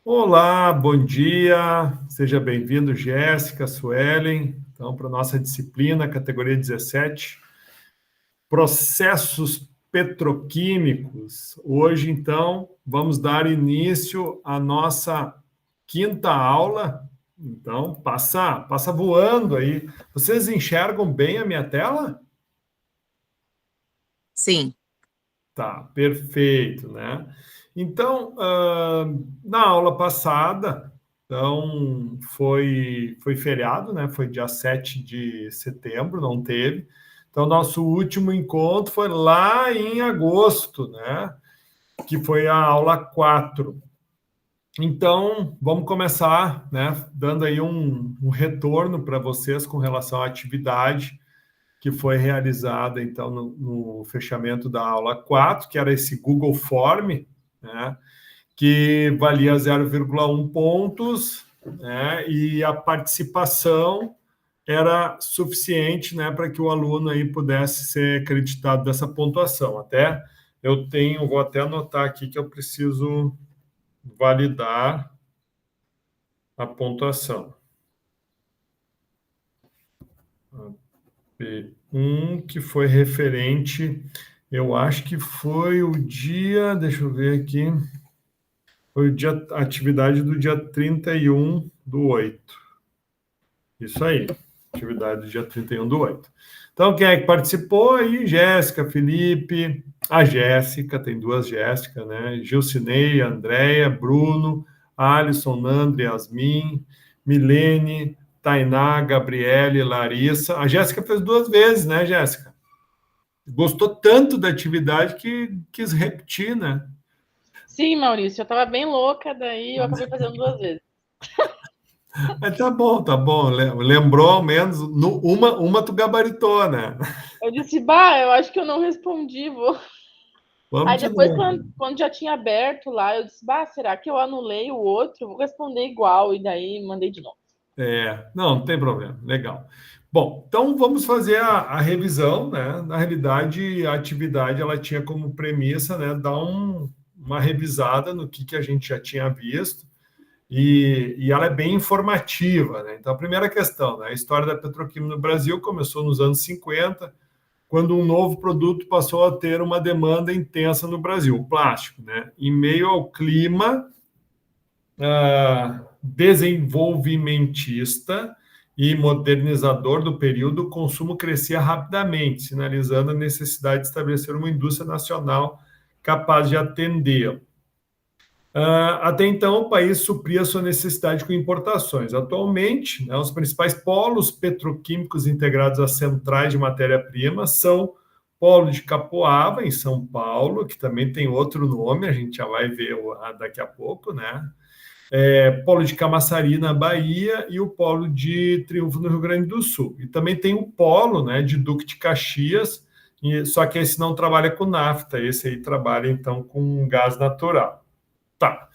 Olá, bom dia, seja bem-vindo, Jéssica, Suelen. Então, para a nossa disciplina, categoria 17, processos petroquímicos. Hoje, então, vamos dar início à nossa quinta aula. Então, passa voando aí. Vocês enxergam bem a minha tela? Sim, Tá, perfeito, né? Então, na aula passada, então, foi feriado, né? Foi dia 7 de setembro, não teve. Então, nosso último encontro foi lá em agosto, né? Que foi a aula 4. Então, vamos começar, né? Dando aí um retorno para vocês com relação à atividade que foi realizada, então, no fechamento da aula 4, que era esse Google Form, né, que valia 0,1 pontos, né, e a participação era suficiente, né, para que o aluno aí pudesse ser acreditado dessa pontuação. Vou até anotar aqui que eu preciso validar a pontuação. Um que foi referente, eu acho que foi o dia, deixa eu ver aqui, foi o dia, a atividade do dia 31/8. Isso aí, atividade do dia 31/8. Então, quem é que participou aí? Jéssica, Felipe, a Jéssica, tem duas Jéssica, né? Gilcineia, Andréia, Bruno, Alisson, Nandre, Yasmin, Milene, Tainá, Gabriele, Larissa. A Jéssica fez duas vezes, né, Jéssica? Gostou tanto da atividade que quis repetir, né? sim, Maurício, eu tava bem louca, daí eu acabei fazendo duas vezes. Mas tá bom, tá bom. Lembrou ao menos, uma tu gabaritou, né? Eu disse, bah, eu acho que eu não respondi, vou. Vamos Aí te depois, dar. quando já tinha aberto lá, eu disse, bah, será que eu anulei o outro? Vou responder igual, e daí mandei de novo. Não tem problema, legal. Bom, então vamos fazer a revisão, né? Na realidade, a atividade ela tinha como premissa, né, dar uma revisada no que a gente já tinha visto e ela é bem informativa, né? Então, a primeira questão, né, a história da petroquímica no Brasil começou nos anos 50, quando um novo produto passou a ter uma demanda intensa no Brasil, o plástico, né? Em meio ao clima desenvolvimentista e modernizador do período, o consumo crescia rapidamente, sinalizando a necessidade de estabelecer uma indústria nacional capaz de atendê-lo. Até então, o país supria sua necessidade com importações. Atualmente, né, os principais polos petroquímicos integrados às centrais de matéria-prima são Polo de Capoava, em São Paulo, que também tem outro nome, a gente já vai ver daqui a pouco, né? Polo de Camaçari, na Bahia, e o Polo de Triunfo, no Rio Grande do Sul. E também tem o Polo, né, de Duque de Caxias, só que esse não trabalha com nafta, esse aí trabalha, então, com gás natural. Tá.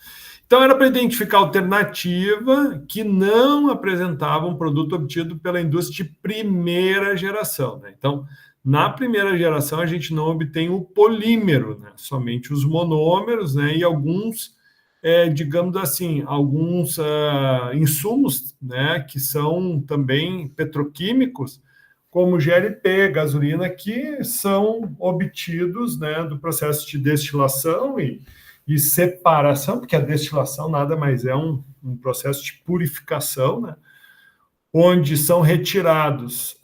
Então, era para identificar alternativa que não apresentava um produto obtido pela indústria de primeira geração, né? Então, na primeira geração, a gente não obtém o polímero, né? Somente os monômeros, né? E alguns, digamos assim, alguns insumos, né? Que são também petroquímicos, como GLP, gasolina, que são obtidos, né? Do processo de destilação e separação, porque a destilação nada mais é um processo de purificação, né? Onde são retiradas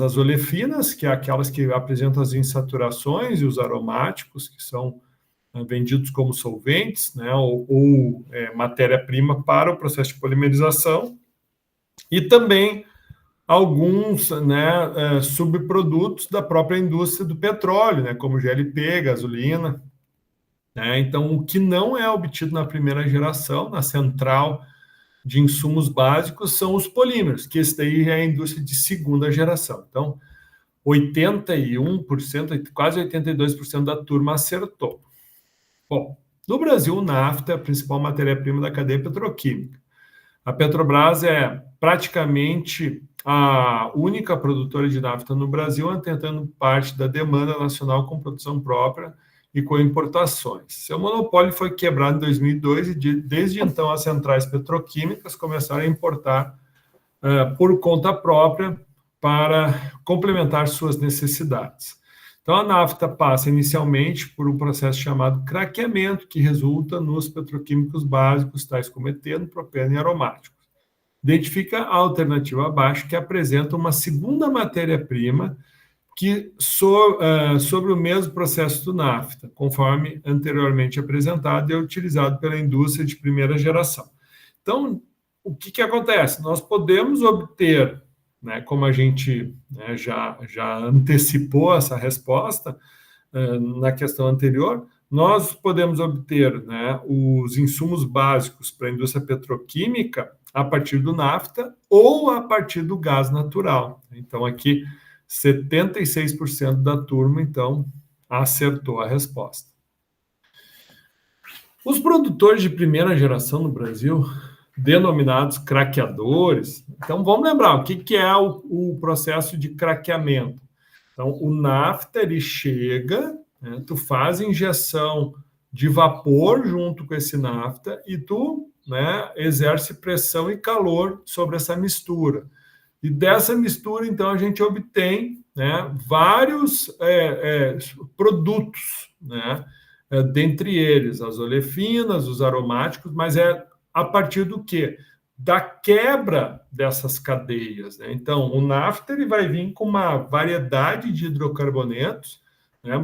as olefinas, que é aquelas que apresentam as insaturações, e os aromáticos, que são vendidos como solventes, né? Ou matéria-prima para o processo de polimerização, e também alguns, né, subprodutos da própria indústria do petróleo, né, como GLP, gasolina, né? Então, o que não é obtido na primeira geração, na central de insumos básicos, são os polímeros, que esse daí é a indústria de segunda geração. Então, 81%, quase 82% da turma acertou. Bom, no Brasil, o nafta é a principal matéria-prima da cadeia petroquímica. A Petrobras é praticamente a única produtora de nafta no Brasil, atendendo parte da demanda nacional com produção própria e com importações. Seu monopólio foi quebrado em 2002 e desde então as centrais petroquímicas começaram a importar por conta própria para complementar suas necessidades. Então, a nafta passa inicialmente por um processo chamado craqueamento, que resulta nos petroquímicos básicos, tais como eteno, propeno e aromáticos. Identifica a alternativa abaixo, que apresenta uma segunda matéria-prima que sobre o mesmo processo do nafta, conforme anteriormente apresentado, e é utilizado pela indústria de primeira geração. Então, o que acontece? Nós podemos obter, né, como a gente, né, já antecipou essa resposta na questão anterior, nós podemos obter, né, os insumos básicos para a indústria petroquímica a partir do nafta ou a partir do gás natural. Então, aqui, 76% da turma, então, acertou a resposta. Os produtores de primeira geração no Brasil, denominados craqueadores, então vamos lembrar o que é o processo de craqueamento. Então, o nafta, ele chega, né, tu faz injeção de vapor junto com esse nafta e tu, né, exerce pressão e calor sobre essa mistura. E dessa mistura, então, a gente obtém, né, vários produtos, né, dentre eles as olefinas, os aromáticos, mas é a partir do quê? Da quebra dessas cadeias, né? Então, o nafta ele vai vir com uma variedade de hidrocarbonetos, né,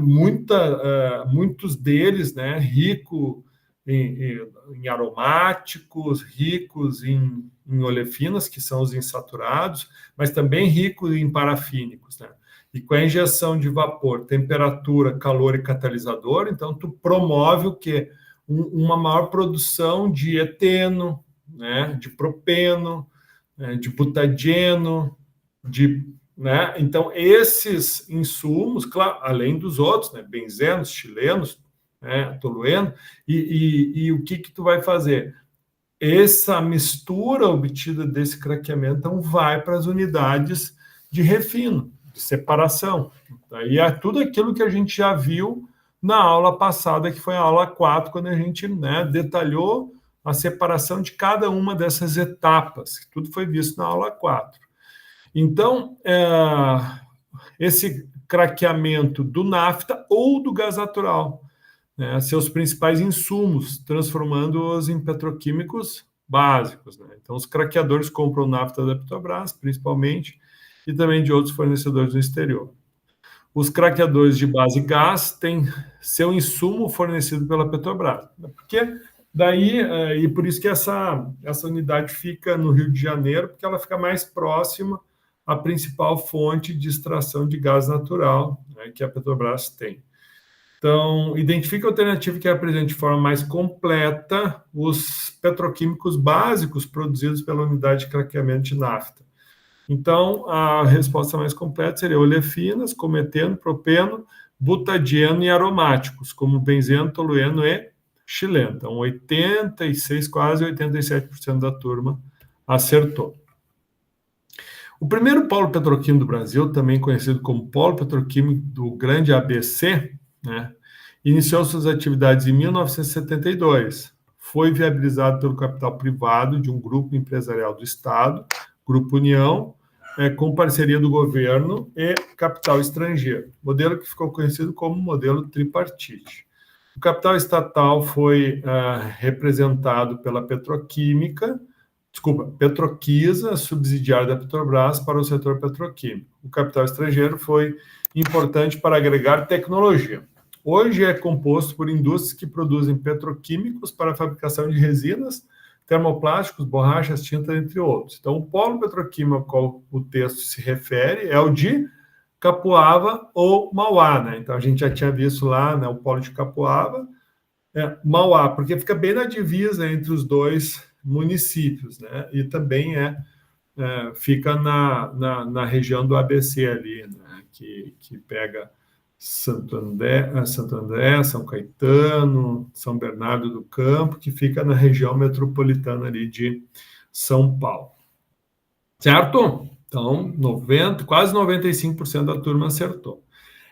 muitos deles, né, ricos em aromáticos, ricos em olefinas, que são os insaturados, mas também ricos em parafínicos, né? E com a injeção de vapor, temperatura, calor e catalisador, então tu promove o quê? Uma maior produção de eteno, né, de propeno, né, de butadieno, né? Então, esses insumos, claro, além dos outros, né, benzenos, chilenos, né, tolueno, e o que tu vai fazer? Essa mistura obtida desse craqueamento então, vai para as unidades de refino, de separação. Aí é tudo aquilo que a gente já viu na aula passada, que foi a aula 4, quando a gente, né, detalhou a separação de cada uma dessas etapas, que tudo foi visto na aula 4. Então, esse craqueamento do nafta ou do gás natural, né, seus principais insumos, transformando-os em petroquímicos básicos, né? Então, os craqueadores compram nafta da Petrobras, principalmente, e também de outros fornecedores no exterior. Os craqueadores de base gás têm seu insumo fornecido pela Petrobras. Porque daí, e por isso que essa unidade fica no Rio de Janeiro, porque ela fica mais próxima à principal fonte de extração de gás natural, né, que a Petrobras tem. Então, identifique a alternativa que apresente de forma mais completa os petroquímicos básicos produzidos pela unidade de craqueamento de nafta. Então, a resposta mais completa seria olefinas, como eteno, propeno, butadieno e aromáticos, como benzeno, tolueno e xileno. Então, 86%, quase 87% da turma acertou. O primeiro polo petroquímico do Brasil, também conhecido como Polo Petroquímico do Grande ABC, né, iniciou suas atividades em 1972. Foi viabilizado pelo capital privado de um grupo empresarial do Estado, Grupo União, com parceria do governo e capital estrangeiro. Modelo que ficou conhecido como modelo tripartite. O capital estatal foi representado pela Petroquisa, subsidiária da Petrobras, para o setor petroquímico. O capital estrangeiro foi importante para agregar tecnologia. Hoje é composto por indústrias que produzem petroquímicos para a fabricação de resinas, termoplásticos, borrachas, tintas, entre outros. Então, o polo petroquímico ao qual o texto se refere é o de Capuava ou Mauá, né? Então, a gente já tinha visto lá, né, o polo de Capuava, Mauá, porque fica bem na divisa entre os dois municípios, né? E também fica na região do ABC ali, né? Que pega Santo André, São Caetano, São Bernardo do Campo, que fica na região metropolitana ali de São Paulo. Certo? Então, quase 95% da turma acertou.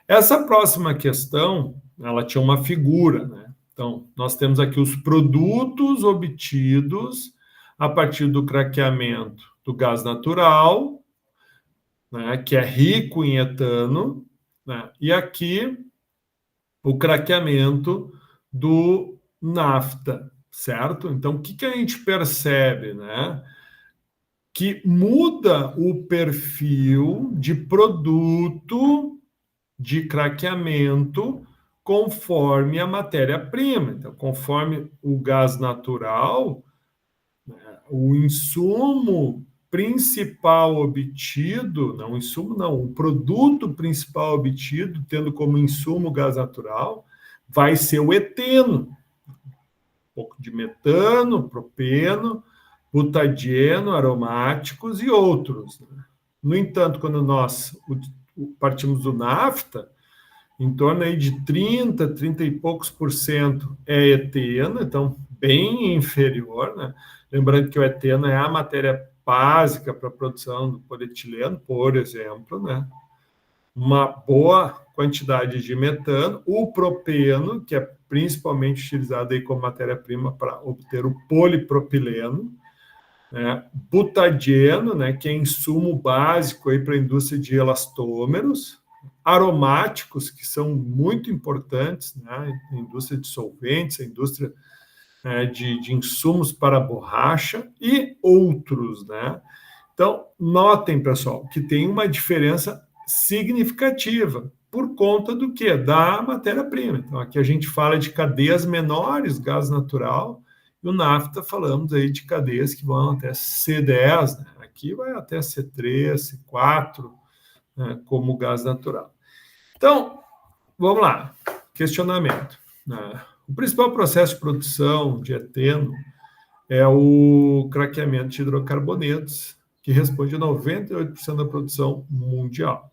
Essa próxima questão, ela tinha uma figura, né? Então, nós temos aqui os produtos obtidos a partir do craqueamento do gás natural, né, que é rico em etano, né? E aqui o craqueamento do nafta, certo? Então, o que, que a gente percebe, né? Que muda o perfil de produto de craqueamento conforme a matéria-prima. Então, conforme o gás natural, o insumo principal obtido, não, o insumo não, o produto principal obtido, tendo como insumo o gás natural, vai ser o eteno, um pouco de metano, propeno, butadieno, aromáticos e outros. No entanto, quando nós partimos do nafta, em torno aí de 30 e poucos por cento é eteno, então bem inferior, né? Lembrando que o eteno é a matéria básica para a produção do polietileno, por exemplo, né? Uma boa quantidade de metano, o propeno, que é principalmente utilizado aí como matéria-prima para obter o polipropileno, né? Butadieno, né, que é insumo básico aí para a indústria de elastômeros, aromáticos, que são muito importantes, né, a indústria de solventes, a indústria de insumos para borracha e outros, né? Então, notem, pessoal, que tem uma diferença significativa por conta do que? Da matéria-prima. Então, aqui a gente fala de cadeias menores, gás natural, e o nafta falamos aí de cadeias que vão até C10, né? Aqui vai até C3, C4, né, como gás natural. Então, vamos lá. Questionamento, né? O principal processo de produção de eteno é o craqueamento de hidrocarbonetos, que responde a 98% da produção mundial.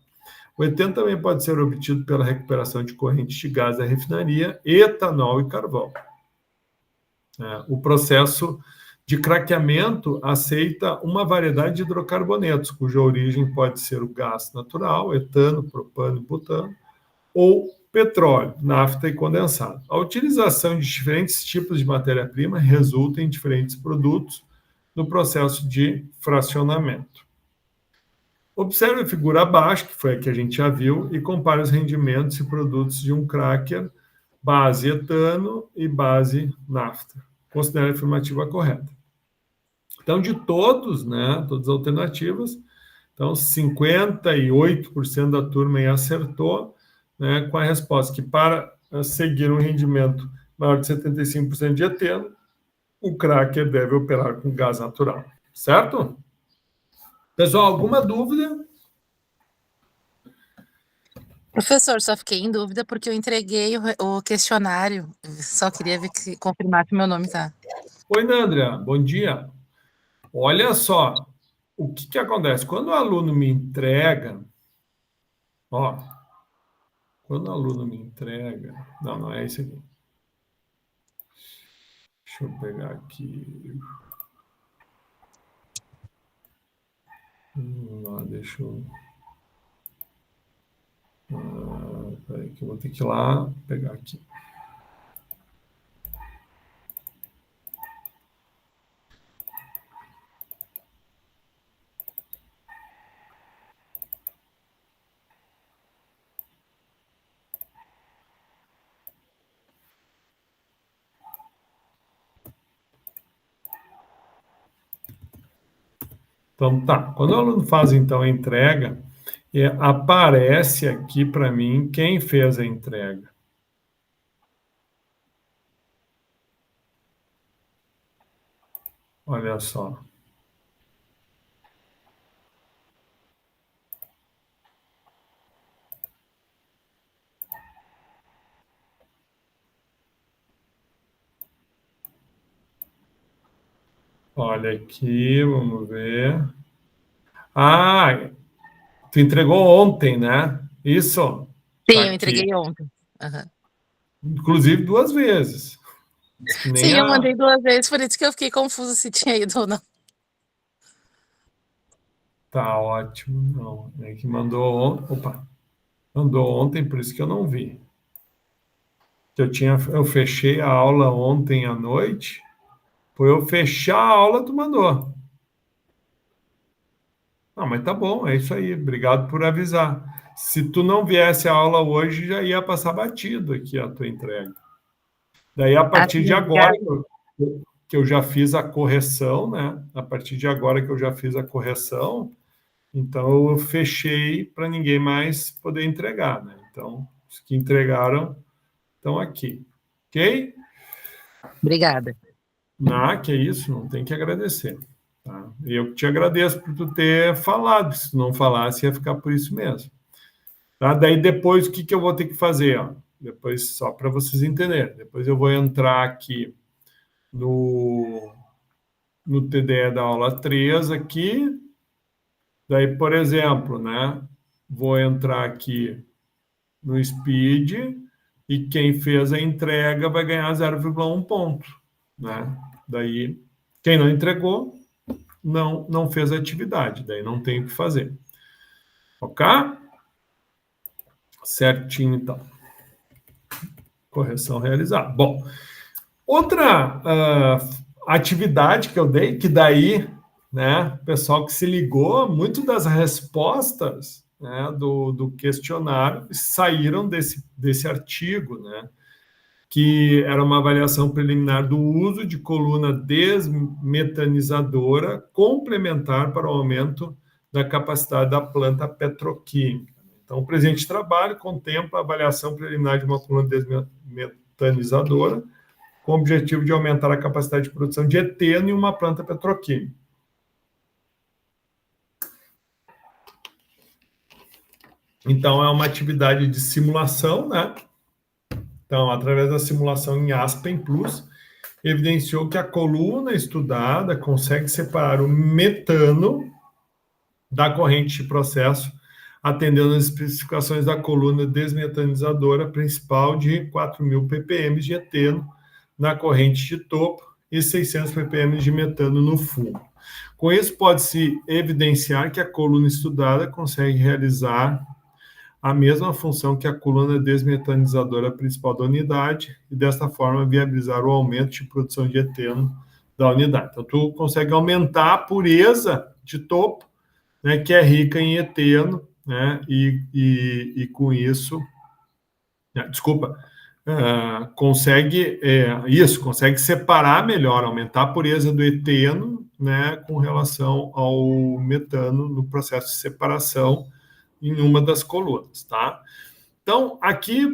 O eteno também pode ser obtido pela recuperação de correntes de gás da refinaria, etanol e carvão. O processo de craqueamento aceita uma variedade de hidrocarbonetos, cuja origem pode ser o gás natural, etano, propano e butano, ou petróleo, nafta e condensado. A utilização de diferentes tipos de matéria-prima resulta em diferentes produtos no processo de fracionamento. Observe a figura abaixo, que foi a que a gente já viu, e compare os rendimentos e produtos de um cracker base etano e base nafta. Considere a afirmativa correta. Então, de todos, né, todas as alternativas, então 58% da turma aí acertou, né, com a resposta que para seguir um rendimento maior de 75% de eteno, o cracker deve operar com gás natural, certo? Pessoal, alguma dúvida? Professor, só fiquei em dúvida porque eu entreguei o questionário. Só queria ver que confirmar que meu nome tá. Oi, Nandra, bom dia. Olha só, o que, que acontece? Quando o aluno me entrega, ó, quando o aluno me entrega, não, não é esse aqui. Deixa eu pegar aqui. Deixa eu. Peraí, que eu vou ter que ir lá pegar aqui. Então, tá. Quando o aluno faz, então, a entrega, aparece aqui para mim quem fez a entrega. Olha só. Olha aqui, vamos ver. Ah, tu entregou ontem, né? Isso. Tá Sim, eu aqui. entreguei ontem. Uhum. Inclusive 2 vezes. Diz que nem Sim, eu a. mandei 2 vezes, por isso que eu fiquei confusa se tinha ido ou não. Tá ótimo. Não. É que mandou ontem. Opa. Mandou ontem, por isso que eu não vi. Eu fechei a aula ontem à noite, foi eu fechar a aula, tu mandou. Não, mas tá bom, é isso aí, obrigado por avisar. Se tu não viesse à aula hoje, já ia passar batido aqui a tua entrega. Daí, a Ah, partir de sim, agora, obrigada. que eu já fiz a correção, né? A partir de agora que eu já fiz a correção, então eu fechei para ninguém mais poder entregar, né? Então, os que entregaram estão aqui, ok? Obrigada. Ah, que isso, não tem que agradecer. Tá? Eu te agradeço por tu ter falado, se tu não falasse, ia ficar por isso mesmo. Tá? Daí depois, o que, que eu vou ter que fazer? Ó? Depois, só para vocês entenderem, depois eu vou entrar aqui no TDE da aula 3 aqui, daí, por exemplo, né, vou entrar aqui no Speed e quem fez a entrega vai ganhar 0,1 ponto, né? Daí, quem não entregou, não fez a atividade, daí não tem o que fazer. Ok? Certinho, então. Correção realizada. Bom, outra atividade que eu dei, que daí, né, o pessoal que se ligou, muito das respostas, né, do questionário saíram desse artigo, né, que era uma avaliação preliminar do uso de coluna desmetanizadora complementar para o aumento da capacidade da planta petroquímica. Então, o presente trabalho contempla a avaliação preliminar de uma coluna desmetanizadora com o objetivo de aumentar a capacidade de produção de eteno em uma planta petroquímica. Então, é uma atividade de simulação, né? Então, através da simulação em Aspen Plus, evidenciou que a coluna estudada consegue separar o metano da corrente de processo, atendendo às especificações da coluna desmetanizadora principal de 4.000 ppm de eteno na corrente de topo e 600 ppm de metano no fundo. Com isso, pode-se evidenciar que a coluna estudada consegue realizar a mesma função que a coluna desmetanizadora principal da unidade e, desta forma, viabilizar o aumento de produção de eteno da unidade. Então, tu consegue aumentar a pureza de topo, né, que é rica em eteno, né, e com isso, consegue separar melhor, aumentar a pureza do eteno, né, com relação ao metano no processo de separação em uma das colunas, tá? Então, aqui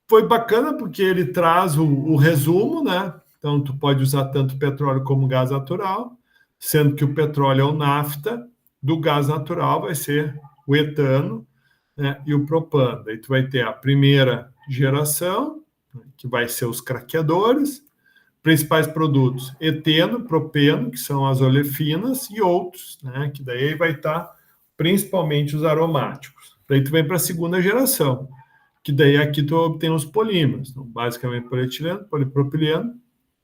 foi bacana porque ele traz o resumo, né? Então, tu pode usar tanto petróleo como gás natural, sendo que o petróleo é o nafta, do gás natural vai ser o etano, né, e o propano. Daí tu vai ter a primeira geração, que vai ser os craqueadores, principais produtos, eteno, propeno, que são as olefinas, e outros, né, que daí vai estar principalmente os aromáticos. Daí tu vem para a segunda geração, que daí aqui tu obtém os polímeros, então, basicamente polietileno, polipropileno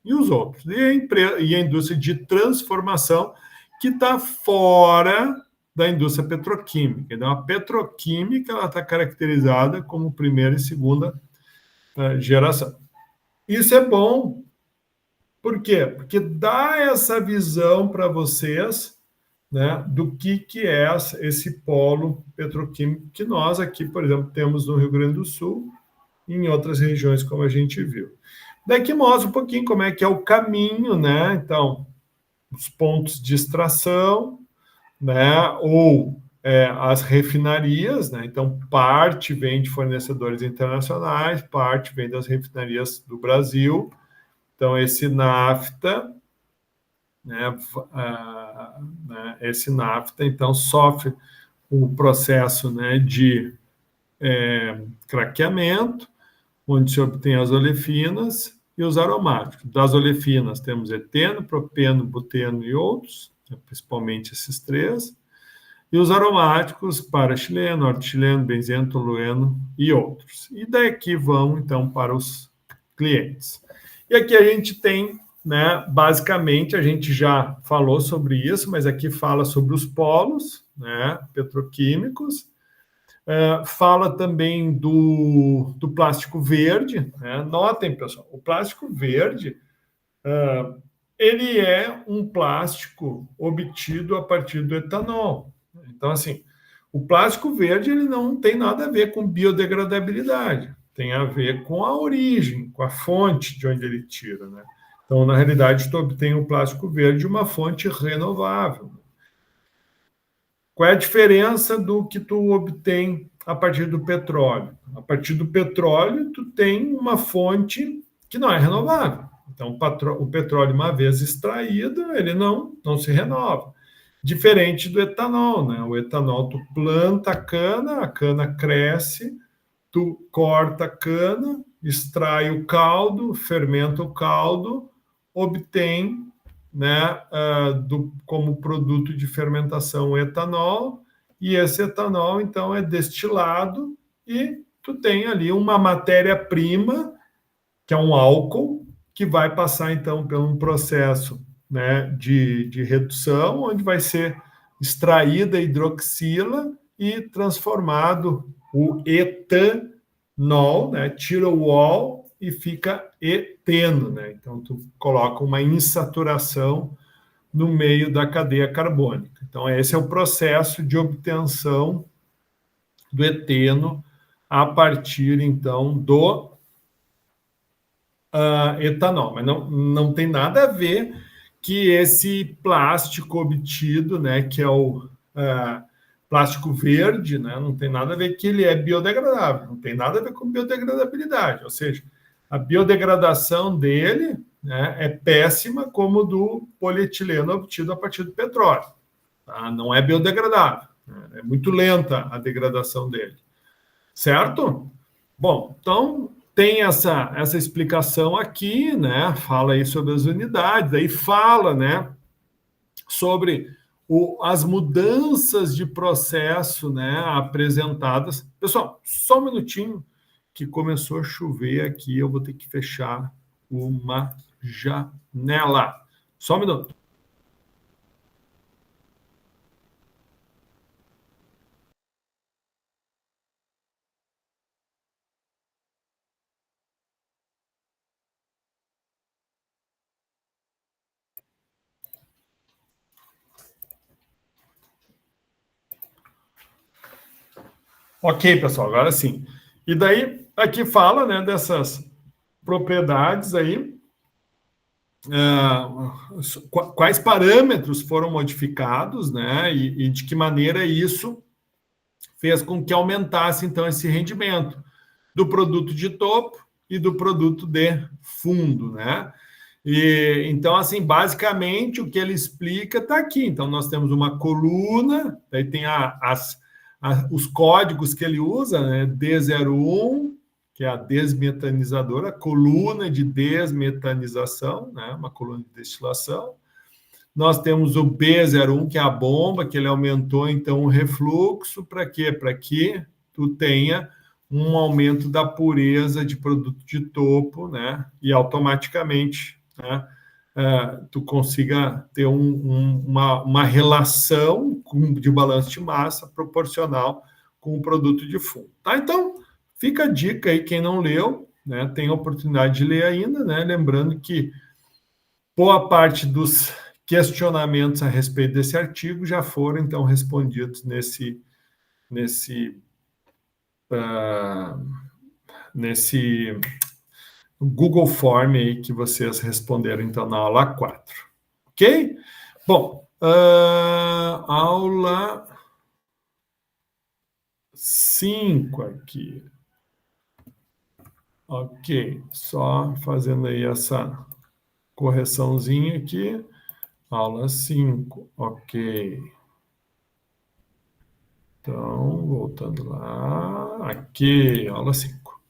e os outros. E a indústria de transformação, que está fora da indústria petroquímica. Então, a petroquímica está caracterizada como primeira e segunda geração. Isso é bom. Por quê? Porque dá essa visão para vocês, né, do que é esse polo petroquímico que nós aqui, por exemplo, temos no Rio Grande do Sul e em outras regiões, como a gente viu. Daqui mostra um pouquinho como é que é o caminho, né? Então, os pontos de extração, né, ou as refinarias, né? Então, parte vem de fornecedores internacionais, parte vem das refinarias do Brasil. Então, esse NAFTA, esse NAFTA, então, sofre o processo, né, de craqueamento, onde se obtém as olefinas e os aromáticos. Das olefinas temos eteno, propeno, buteno e outros, principalmente esses três, e os aromáticos para chileno, hortileno, benzeno, tolueno e outros. E daqui vão, então, para os clientes. E aqui a gente tem, né, basicamente, a gente já falou sobre isso, mas aqui fala sobre os polos, né, petroquímicos, Fala também do plástico verde, né? Notem, pessoal, o plástico verde, ele é um plástico obtido a partir do etanol. Então, assim, o plástico verde ele não tem nada a ver com biodegradabilidade, tem a ver com a origem, com a fonte de onde ele tira, né? Então, na realidade, tu obtém o plástico verde de uma fonte renovável. Qual é a diferença do que tu obtém a partir do petróleo? A partir do petróleo, tu tem uma fonte que não é renovável. Então, o petróleo, uma vez extraído, ele não se renova. Diferente do etanol, né? O etanol, tu planta a cana cresce, tu corta a cana, extrai o caldo, fermenta o caldo, obtém, né, como produto de fermentação o etanol, e esse etanol, então, é destilado e tu tem ali uma matéria-prima, que é um álcool, que vai passar, então, por um processo, né, de redução, onde vai ser extraída a hidroxila e transformado o etanol, né, tira o ol e fica eteno, né? Então, tu coloca uma insaturação no meio da cadeia carbônica. Então, esse é o processo de obtenção do eteno a partir, então, do etanol. Mas não tem nada a ver que esse plástico obtido, né, que é o plástico verde, né, não tem nada a ver que ele é biodegradável, não tem nada a ver com biodegradabilidade, ou seja, a biodegradação dele, né, é péssima como do polietileno obtido a partir do petróleo. Tá? Não é biodegradável, né? É muito lenta a degradação dele. Certo? Bom, então tem essa explicação aqui, né? Fala aí sobre as unidades, aí fala, né, sobre as mudanças de processo, né, apresentadas. Pessoal, só um minutinho que começou a chover aqui, eu vou ter que fechar uma janela. Só um minuto. Ok, pessoal, agora sim. E daí, aqui fala, né, dessas propriedades aí, quais parâmetros foram modificados, né, e de que maneira isso fez com que aumentasse, então, esse rendimento do produto de topo e do produto de fundo, né? E, então, assim, basicamente, o que ele explica está aqui. Então, nós temos uma coluna, daí tem os códigos que ele usa, né? D01, que é a desmetanizadora, coluna de desmetanização, né? Uma coluna de destilação. Nós temos o B01, que é a bomba, que ele aumentou, então, o refluxo. Para quê? Para que tu tenha um aumento da pureza de produto de topo, né? E automaticamente, né, tu consiga ter uma relação de balanço de massa proporcional com o produto de fundo. Tá? Então, fica a dica aí, quem não leu, né, tem a oportunidade de ler ainda, né? Lembrando que boa parte dos questionamentos a respeito desse artigo já foram, então, respondidos nesse Google Form aí que vocês responderam, então, na aula 4. Ok? Bom, aula 5 aqui. Ok, só fazendo aí essa correçãozinha aqui. Aula 5, ok. Então, voltando lá. Aqui, aula 5.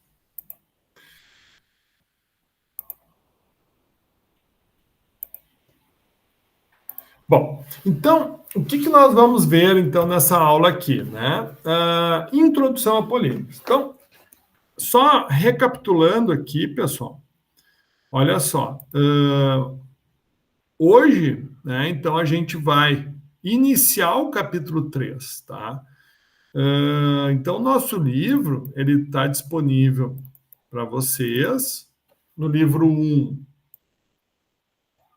Bom, então, o que nós vamos ver, então, nessa aula aqui, né? Introdução a polímeros. Então, só recapitulando aqui, pessoal, olha só. Hoje, né, então, a gente vai iniciar o capítulo 3, tá? Então, nosso livro ele está disponível para vocês no livro 1.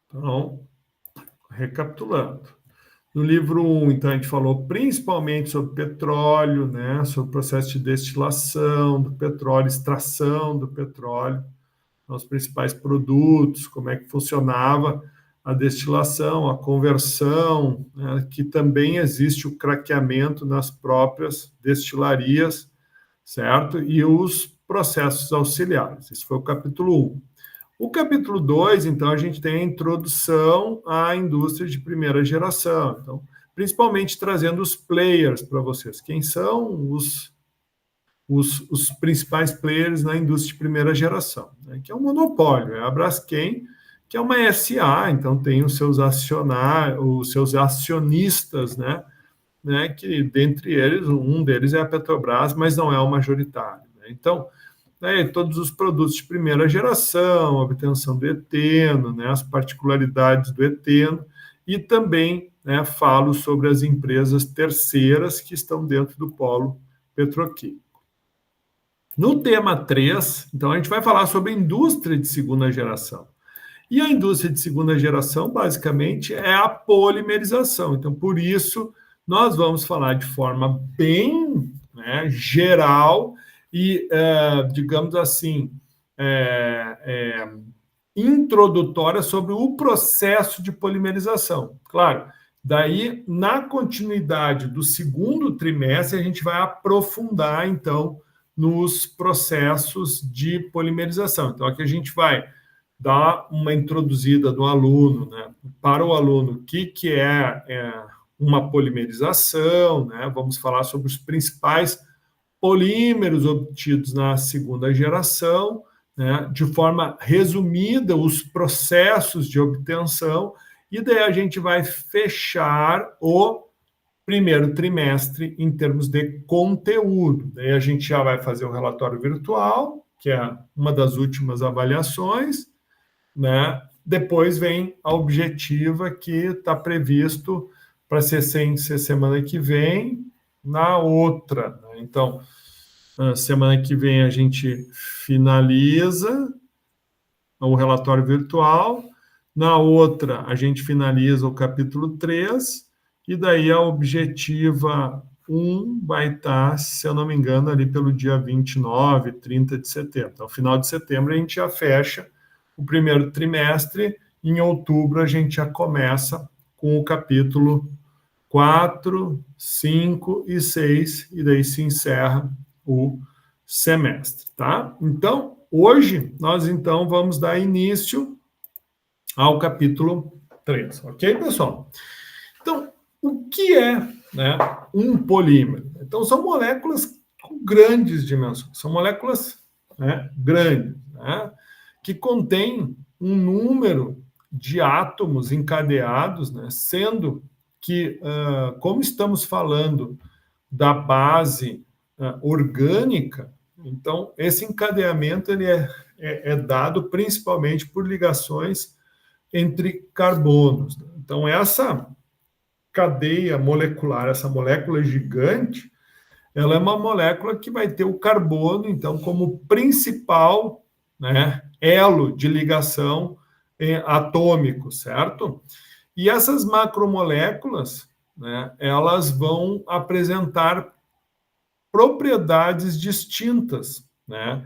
Então, recapitulando. No livro 1, então, a gente falou principalmente sobre petróleo, né, sobre o processo de destilação do petróleo, extração do petróleo, os principais produtos, como é que funcionava a destilação, a conversão, né, que também existe o craqueamento nas próprias destilarias, certo? E os processos auxiliares. Esse foi o capítulo 1. O capítulo 2, então, a gente tem a introdução à indústria de primeira geração. Então, principalmente trazendo os players para vocês. Quem são os principais players na indústria de primeira geração? Né? Que é um monopólio, é a Braskem, que é uma SA, então tem os seus acionistas, né? Que dentre eles, um deles é a Petrobras, mas não é o majoritário. Né? Então, todos os produtos de primeira geração, a obtenção do eteno, né, as particularidades do eteno, e também, né, falo sobre as empresas terceiras que estão dentro do polo petroquímico. No tema 3, então, a gente vai falar sobre a indústria de segunda geração. E a indústria de segunda geração, basicamente, é a polimerização. Então, por isso, nós vamos falar de forma bem, né, geral e, digamos assim, introdutória sobre o processo de polimerização. Claro, daí, na continuidade do segundo trimestre, a gente vai aprofundar, então, nos processos de polimerização. Então, aqui a gente vai dar uma introduzida do aluno, né, para o aluno, o que é uma polimerização, né, vamos falar sobre os principais polímeros obtidos na segunda geração, né, de forma resumida, os processos de obtenção, e daí a gente vai fechar o primeiro trimestre em termos de conteúdo. Daí a gente já vai fazer o relatório virtual, que é uma das últimas avaliações, né? Depois vem a objetiva, que está previsto para ser semana que vem, na outra. Né? Então, semana que vem a gente finaliza o relatório virtual, na outra a gente finaliza o capítulo 3, e daí a objetiva 1 vai estar, se eu não me engano, ali pelo dia 29, 30 de setembro. Então, final de setembro a gente já fecha o primeiro trimestre, em outubro a gente já começa com o capítulo 4, 5 e 6, e daí se encerra o semestre, tá? Então, hoje, nós então vamos dar início ao capítulo 3, ok, pessoal? Então, o que é, né, um polímero? Então, são moléculas com grandes dimensões, são moléculas, né, grandes, né, que contêm um número de átomos encadeados, né, sendo que, como estamos falando da base orgânica, então esse encadeamento ele é dado principalmente por ligações entre carbonos. Então, essa cadeia molecular, essa molécula gigante, ela é uma molécula que vai ter o carbono, então, como principal, né, elo de ligação atômico, certo? E essas macromoléculas, né, elas vão apresentar propriedades distintas, né?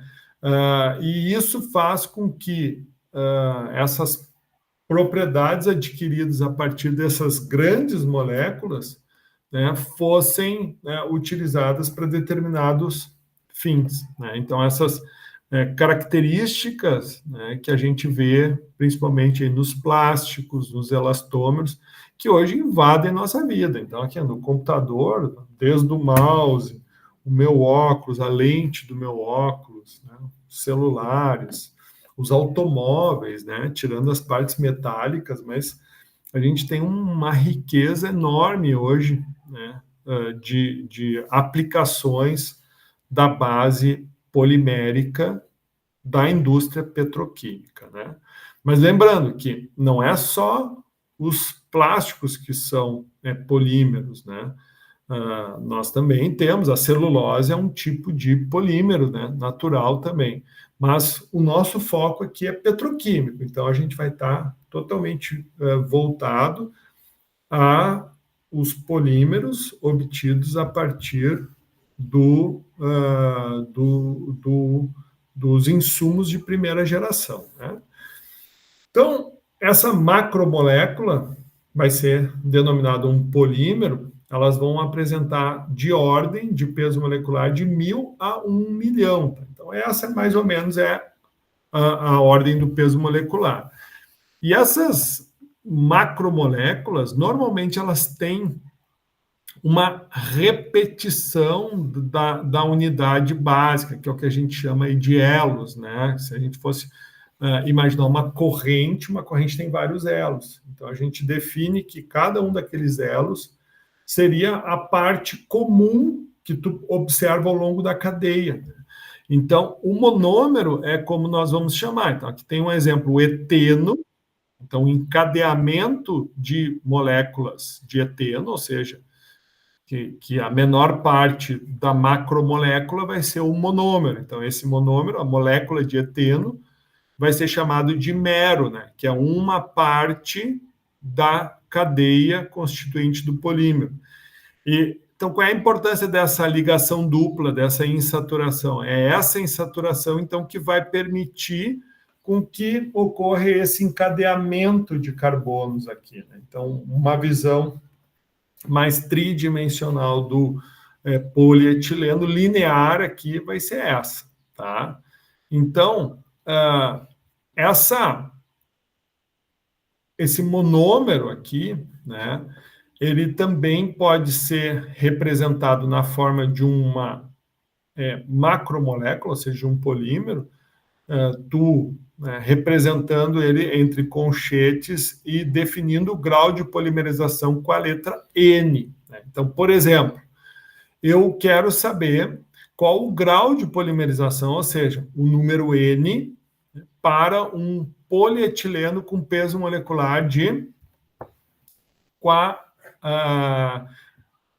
E isso faz com que essas propriedades adquiridas a partir dessas grandes moléculas, né, fossem, né, utilizadas para determinados fins. Né? Então, essas características, né, que a gente vê, principalmente aí nos plásticos, nos elastômeros, que hoje invadem nossa vida. Então, aqui no computador, desde o mouse, o meu óculos, a lente do meu óculos, né, celulares, os automóveis, né, tirando as partes metálicas, mas a gente tem uma riqueza enorme hoje, né, de aplicações da base polimérica da indústria petroquímica, né? Mas lembrando que não é só os plásticos que são polímeros, né? nós também temos, a celulose é um tipo de polímero, né, natural também, mas o nosso foco aqui é petroquímico, então a gente vai estar totalmente voltado a os polímeros obtidos a partir dos insumos de primeira geração, né? Então, essa macromolécula vai ser denominada um polímero, elas vão apresentar de ordem de peso molecular de 1.000 a 1 milhão. Então, essa mais ou menos é a ordem do peso molecular. E essas macromoléculas, normalmente elas têm uma repetição da unidade básica, que é o que a gente chama de elos, né? Se a gente fosse imaginar uma corrente tem vários elos. Então, a gente define que cada um daqueles elos seria a parte comum que tu observa ao longo da cadeia. Então, o monômero é como nós vamos chamar. Então, aqui tem um exemplo, o eteno. Então, o encadeamento de moléculas de eteno, ou seja, que a menor parte da macromolécula vai ser o monômero. Então, esse monômero, a molécula de eteno, vai ser chamado de mero, né? Que é uma parte da cadeia constituinte do polímero. Então, qual é a importância dessa ligação dupla, dessa insaturação? É essa insaturação, então, que vai permitir com que ocorra esse encadeamento de carbonos aqui, né? Então, uma visão mais tridimensional do polietileno linear aqui vai ser essa, tá? Então, esse monômero aqui, né, ele também pode ser representado na forma de uma macromolécula, ou seja, um polímero, representando ele entre conchetes e definindo o grau de polimerização com a letra N, né? Então, por exemplo, eu quero saber qual o grau de polimerização, ou seja, o número N para um polietileno com peso molecular de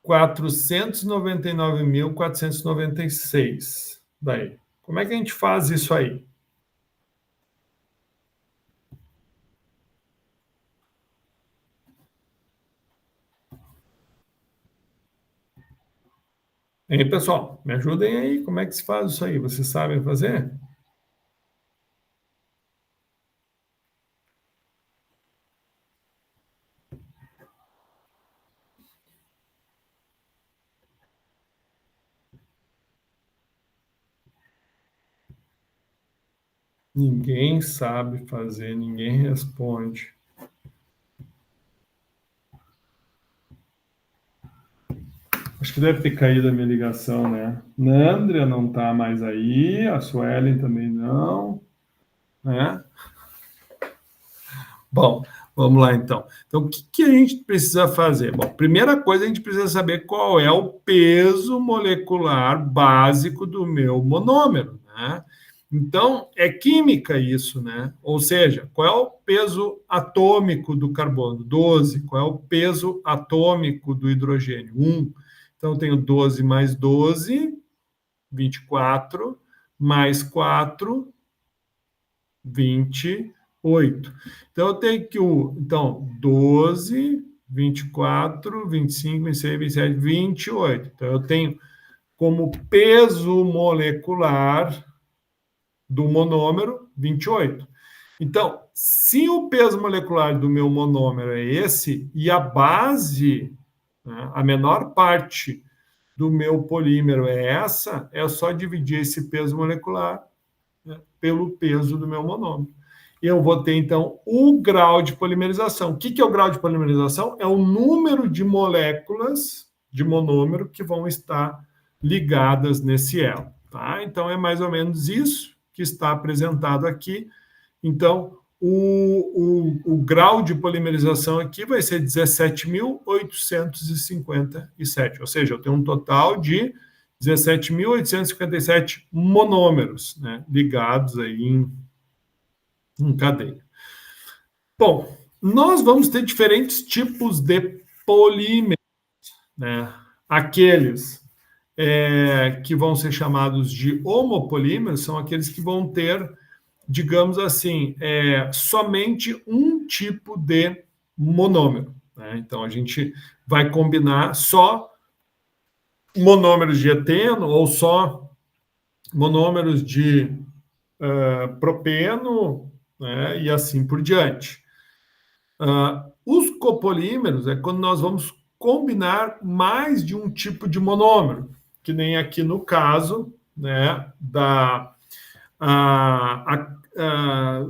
499.496. Daí, como é que a gente faz isso aí? E aí, pessoal, me ajudem aí, como é que se faz isso aí? Vocês sabem fazer? Ninguém sabe fazer, ninguém responde. Acho que deve ter caído a minha ligação, né? Nandria não está mais aí, a Suelen também não, né? Bom, vamos lá então. Então, o que a gente precisa fazer? Bom, primeira coisa, a gente precisa saber qual é o peso molecular básico do meu monômero, né? Então, é química isso, né? Ou seja, qual é o peso atômico do carbono? 12. Qual é o peso atômico do hidrogênio? 1. Então, eu tenho 12 mais 12, 24, mais 4, 28. Então, eu tenho que 12, 24, 25, 26, 27, 28. Então, eu tenho como peso molecular do monômero 28. Então, se o peso molecular do meu monômero é esse e a base, né, a menor parte do meu polímero é essa, é só dividir esse peso molecular, né, pelo peso do meu monômero. Eu vou ter, então, o grau de polimerização. O que é o grau de polimerização? É o número de moléculas de monômero que vão estar ligadas nesse elo. Tá? Então, é mais ou menos isso que está apresentado aqui. Então, o grau de polimerização aqui vai ser 17.857, ou seja, eu tenho um total de 17.857 monômeros, né, ligados aí em cadeia. Bom, nós vamos ter diferentes tipos de polímeros, né? Aqueles que vão ser chamados de homopolímeros são aqueles que vão ter, digamos assim, somente um tipo de monômero, né? Então, a gente vai combinar só monômeros de eteno ou só monômeros de propeno, né? E assim por diante. Os copolímeros é quando nós vamos combinar mais de um tipo de monômero, que nem aqui no caso, né,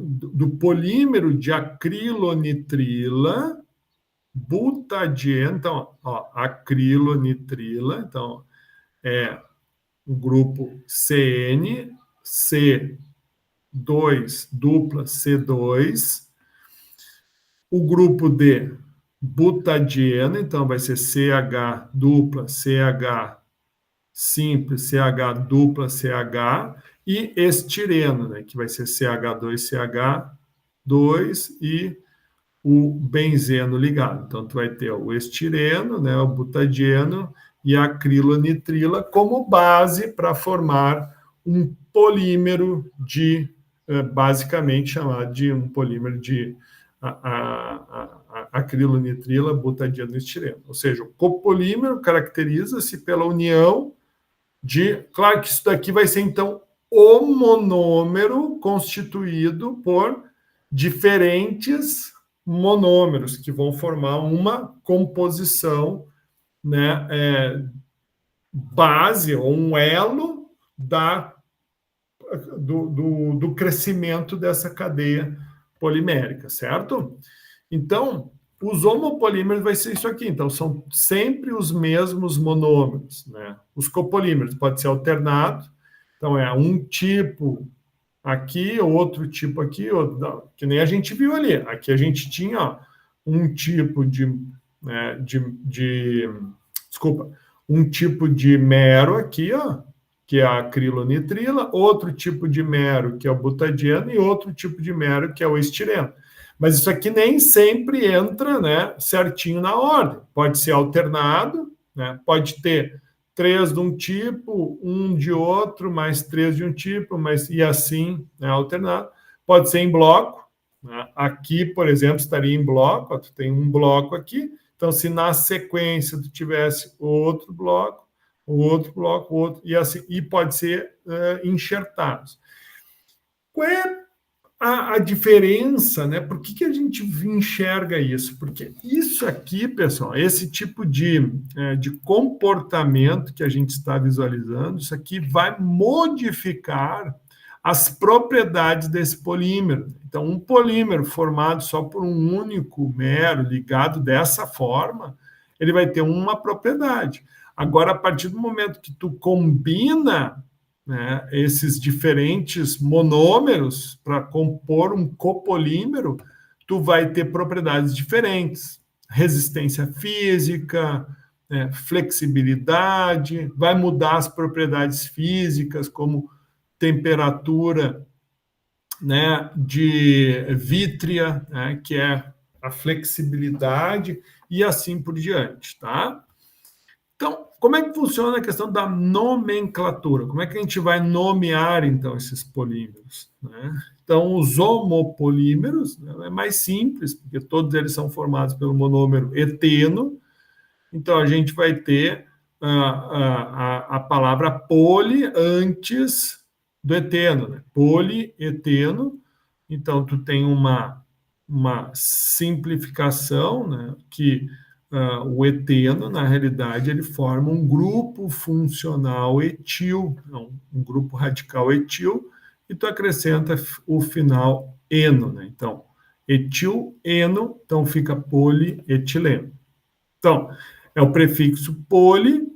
do polímero de acrilonitrila, butadieno. Então, ó, acrilonitrila, então é o grupo CN, C2, dupla C2, o grupo D, butadieno, então vai ser CH dupla, CH simples, CH dupla, CH, e estireno, né, que vai ser CH2, CH2 e o benzeno ligado. Então, tu vai ter o estireno, né, o butadieno e a acrilonitrila como base para formar um polímero de, basicamente chamado de um polímero de acrilonitrila, butadieno e estireno. Ou seja, o copolímero caracteriza-se pela união de... Claro que isso daqui vai ser, então, o monômero constituído por diferentes monômeros que vão formar uma composição, né, base ou um elo do crescimento dessa cadeia polimérica, certo? Então, os homopolímeros vai ser isso aqui. Então, são sempre os mesmos monômeros, né? Os copolímeros pode ser alternado. Então, é um tipo aqui, outro tipo aqui, outro, que nem a gente viu ali. Aqui a gente tinha, ó, um tipo desculpa, um tipo de mero aqui, ó, que é a acrilonitrila, outro tipo de mero, que é o butadieno, e outro tipo de mero, que é o estireno. Mas isso aqui nem sempre entra, né, certinho na ordem. Pode ser alternado, né, pode ter 3 de um tipo, 1 de outro, mais 3 de um tipo, e assim, né, alternado. Pode ser em bloco, né? Aqui, por exemplo, estaria em bloco, ó, tu tem um bloco aqui, então se na sequência tu tivesse outro bloco, outro, e assim, e pode ser enxertados. Qual é a diferença, né? Por que a gente enxerga isso? Porque isso aqui, pessoal, esse tipo de comportamento que a gente está visualizando, isso aqui vai modificar as propriedades desse polímero. Então, um polímero formado só por um único mero ligado dessa forma, ele vai ter uma propriedade. Agora, a partir do momento que tu combina, né, esses diferentes monômeros para compor um copolímero, tu vai ter propriedades diferentes, resistência física, né, flexibilidade, vai mudar as propriedades físicas, como temperatura, né, de vítrea, né, que é a flexibilidade, e assim por diante, tá? Então, como é que funciona a questão da nomenclatura? Como é que a gente vai nomear, então, esses polímeros, né? Então, os homopolímeros, né, é mais simples, porque todos eles são formados pelo monômero eteno. Então, a gente vai ter a palavra poli antes do eteno, né? Polieteno. Então, tu tem uma simplificação, né, que o eteno, na realidade, ele forma um grupo funcional etil, um grupo radical etil, e tu acrescenta o final eno, né? Então, etil-eno, então fica polietileno. Então, é o prefixo poli,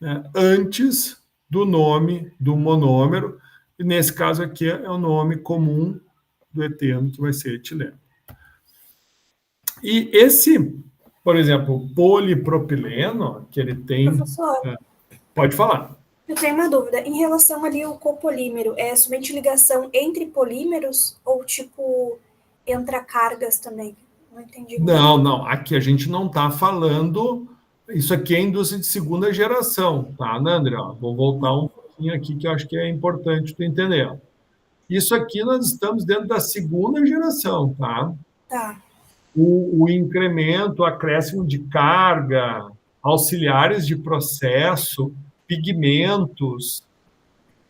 né, antes do nome do monômero, e nesse caso aqui é o nome comum do eteno, que vai ser etileno. E esse, por exemplo, polipropileno, que ele tem... Professor, pode falar. eu tenho uma dúvida. Em relação ali ao copolímero, é somente ligação entre polímeros ou, tipo, entra cargas também? Não entendi. Não. Aqui a gente não está falando Isso aqui é indústria de segunda geração, tá, Nandre? Ó, vou voltar um pouquinho aqui que eu acho que é importante tu entender. Isso aqui nós estamos dentro da segunda geração, tá? Tá. O incremento, o acréscimo de carga, auxiliares de processo, pigmentos,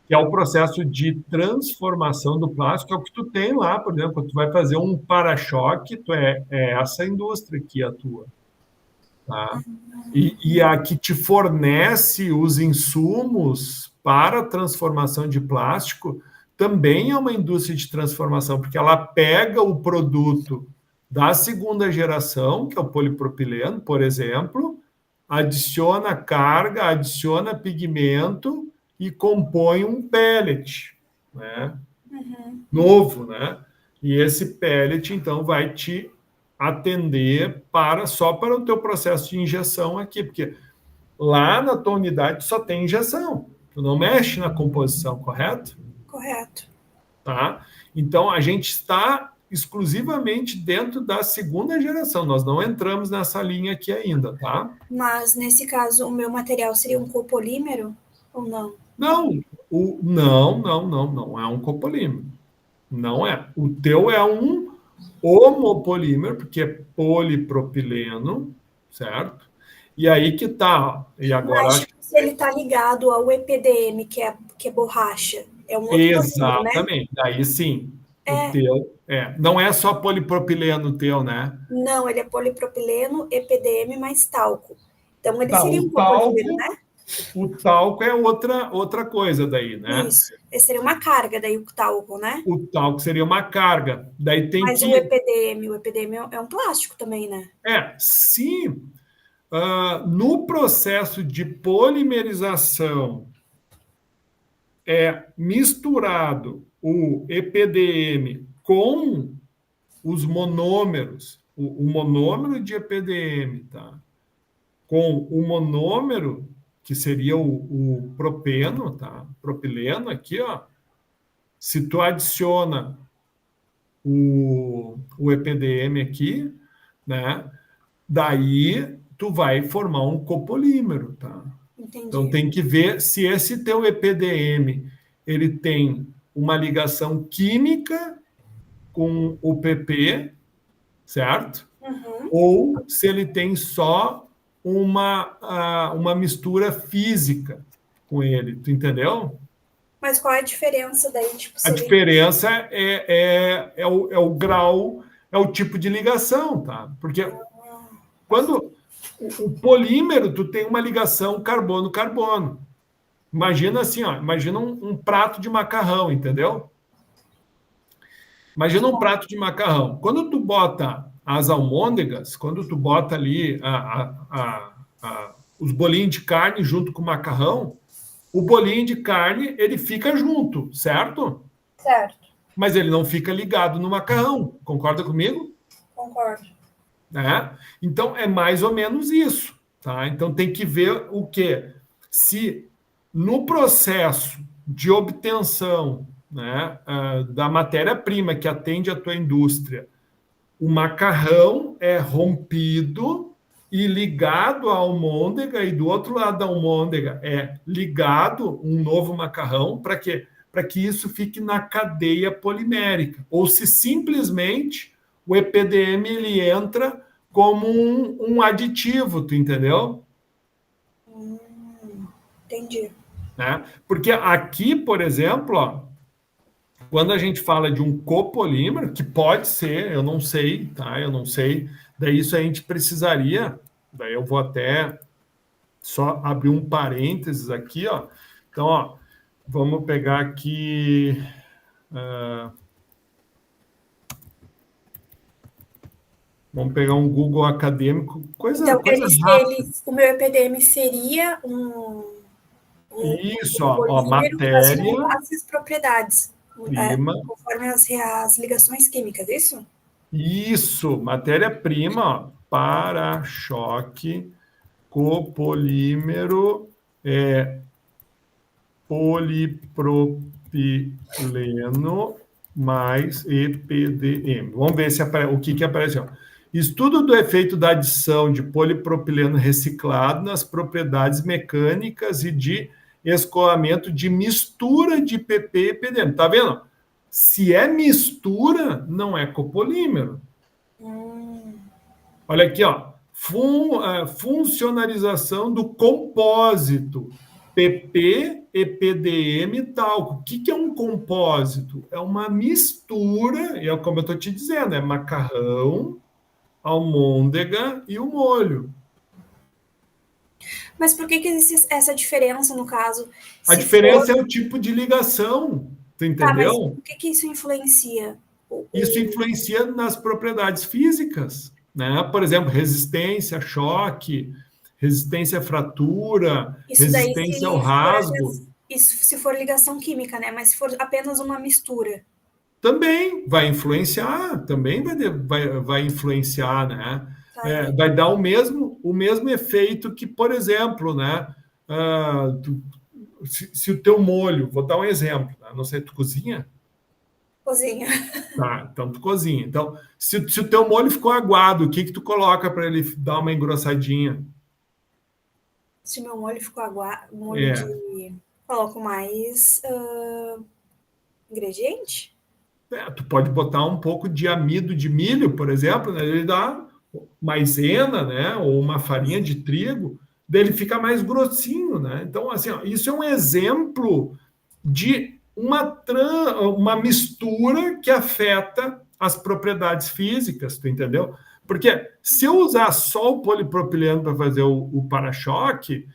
que é o processo de transformação do plástico, é o que tu tem lá, por exemplo, quando tu vai fazer um para-choque, é essa indústria que atua, tá? E a que te fornece os insumos para a transformação de plástico também é uma indústria de transformação, porque ela pega o produto da segunda geração, que é o polipropileno, por exemplo, adiciona carga, adiciona pigmento e compõe um pellet, né? Novo, né? E esse pellet, então, vai te atender só para o teu processo de injeção aqui, porque lá na tua unidade só tem injeção, tu não mexe na composição, correto? Correto. Tá? Então, a gente está exclusivamente dentro da segunda geração, nós não entramos nessa linha aqui ainda, tá? Mas, nesse caso, o meu material seria um copolímero ou não? Não, não é um copolímero. Não é. O teu é um homopolímero, porque é polipropileno, certo? E aí que tá. E agora Mas, acho tipo, se ele está ligado ao EPDM, que é borracha, é um outro polímero, né? exatamente. Daí sim, o É, teu não é só polipropileno o teu, né? não, ele é polipropileno, EPDM mais talco. Então, ele Tá, seria um copolímero, né? o talco é outra coisa daí, né? Isso. Esse seria uma carga, daí o talco, né? O talco seria uma carga. Daí tem Mas que. o EPDM é um plástico também, né? Se no processo de polimerização é misturado o EPDM com os monômeros, o monômero de EPDM, tá? Com o monômero, que seria o propeno, tá? Propileno aqui, ó. Se tu adiciona o EPDM aqui, né? Daí tu vai formar um copolímero, tá? Entendi. Então tem que ver se esse teu EPDM ele tem uma ligação química com o PP, certo? Ou se ele tem só uma mistura física com ele, tu entendeu? Mas qual é a diferença daí? Tipo, A se ele... diferença é o grau, é o tipo de ligação, tá? Porque quando o polímero, tu tem uma ligação carbono-carbono. Imagina assim, ó, imagina um prato de macarrão, entendeu? Imagina um prato de macarrão. Quando tu bota as almôndegas, quando tu bota ali os bolinhos de carne junto com o macarrão, o bolinho de carne, ele fica junto, certo? Certo, Mas ele não fica ligado no macarrão. Concorda comigo? concordo. Então, é mais ou menos isso. Tá? Então, tem que ver o quê? Se no processo de obtenção, né, da matéria-prima que atende a tua indústria, o macarrão é rompido e ligado à almôndega, e do outro lado da almôndega é ligado um novo macarrão, para quê? Para que isso fique na cadeia polimérica. Ou se simplesmente o EPDM ele entra como um aditivo, tu entendeu? Entendi. Né? Porque aqui, por exemplo, ó, quando a gente fala de um copolímero, que pode ser, eu não sei, tá? Eu não sei. Daí isso a gente precisaria, daí eu vou até só abrir um parênteses aqui, ó. Então, ó, vamos pegar aqui. Vamos pegar um Google acadêmico, coisa Então, rápida. o meu EPDM seria Isso, ó, polímero, mas matéria com essas propriedades, prima. conforme as ligações químicas, isso? Isso, matéria-prima, ó, para-choque, copolímero, polipropileno mais EPDM. Vamos ver se o que apareceu. Estudo do efeito da adição de polipropileno reciclado nas propriedades mecânicas e de escoamento de mistura de PP e EPDM. Tá vendo? Se é mistura, não é copolímero. Olha aqui, ó. Funcionalização do compósito. PP, EPDM e talco. O que é um compósito? É uma mistura, e é como eu estou te dizendo, é macarrão, almôndega e o molho. Mas por que existe essa diferença, no caso? A diferença é o tipo de ligação, tu Tá, mas entendeu? por que isso influencia? Isso influencia nas propriedades físicas, né? Por exemplo, resistência, choque, resistência à fratura, Isso daí resistência ao rasgo. Isso se for ligação química, né? Mas se for apenas uma mistura. Também vai influenciar, vai influenciar, né? Tá. Vai dar o mesmo efeito que, por exemplo, né? Se o teu molho, vou dar um exemplo, né? Não sei, tu cozinha? Cozinha. Tá, então tu cozinha. Então, se o teu molho ficou aguado, o que tu coloca para ele dar uma engrossadinha? Se meu molho ficou aguado, coloco mais ingrediente? Tu pode botar um pouco de amido de milho, por exemplo, né? Ele dá maisena, né? Ou uma farinha de trigo, daí ele fica mais grossinho, né? Então, assim, ó, isso é um exemplo de uma mistura que afeta as propriedades físicas, tu entendeu? Porque se eu usar só o polipropileno para fazer o para-choque,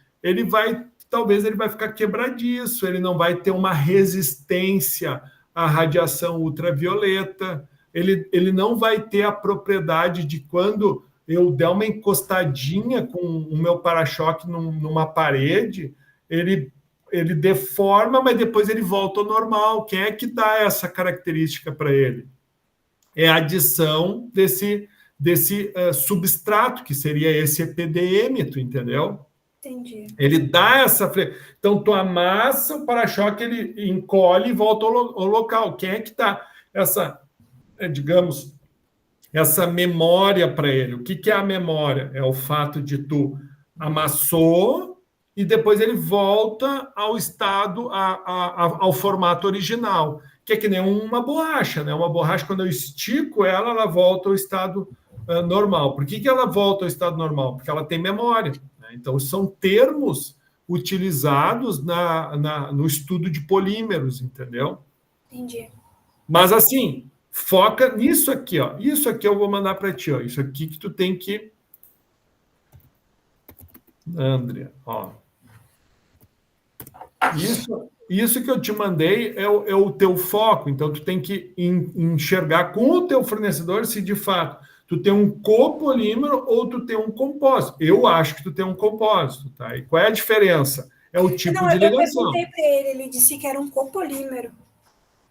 talvez ele vai ficar quebradiço, ele não vai ter uma resistência à radiação ultravioleta, ele não vai ter a propriedade de quando eu der uma encostadinha com o meu para-choque numa parede, ele deforma, mas depois ele volta ao normal. Quem é que dá essa característica para ele? É a adição desse substrato, que seria esse EPDM, tu entendeu? Entendi. Ele dá essa... Então, tu amassa, o para-choque, ele encolhe e volta ao local. Quem é que dá essa, digamos, essa memória para ele? O que é a memória? É o fato de tu amassou e depois ele volta ao estado, ao formato original, que é que nem uma borracha, né? Uma borracha, quando eu estico ela volta ao estado normal. Por que ela volta ao estado normal? Porque ela tem memória. Né? Então, são termos utilizados no estudo de polímeros, entendeu? Entendi. Mas, assim, foca nisso aqui, ó. Isso aqui eu vou mandar para ti, ó. Isso aqui que tu tem que... André, ó. Isso que eu te mandei é o teu foco. Então, tu tem que enxergar com o teu fornecedor se, de fato, tu tem um copolímero ou tu tem um compósito. Eu acho que tu tem um compósito, tá? E qual é a diferença? É o tipo de ligação. Eu perguntei para ele disse que era um copolímero.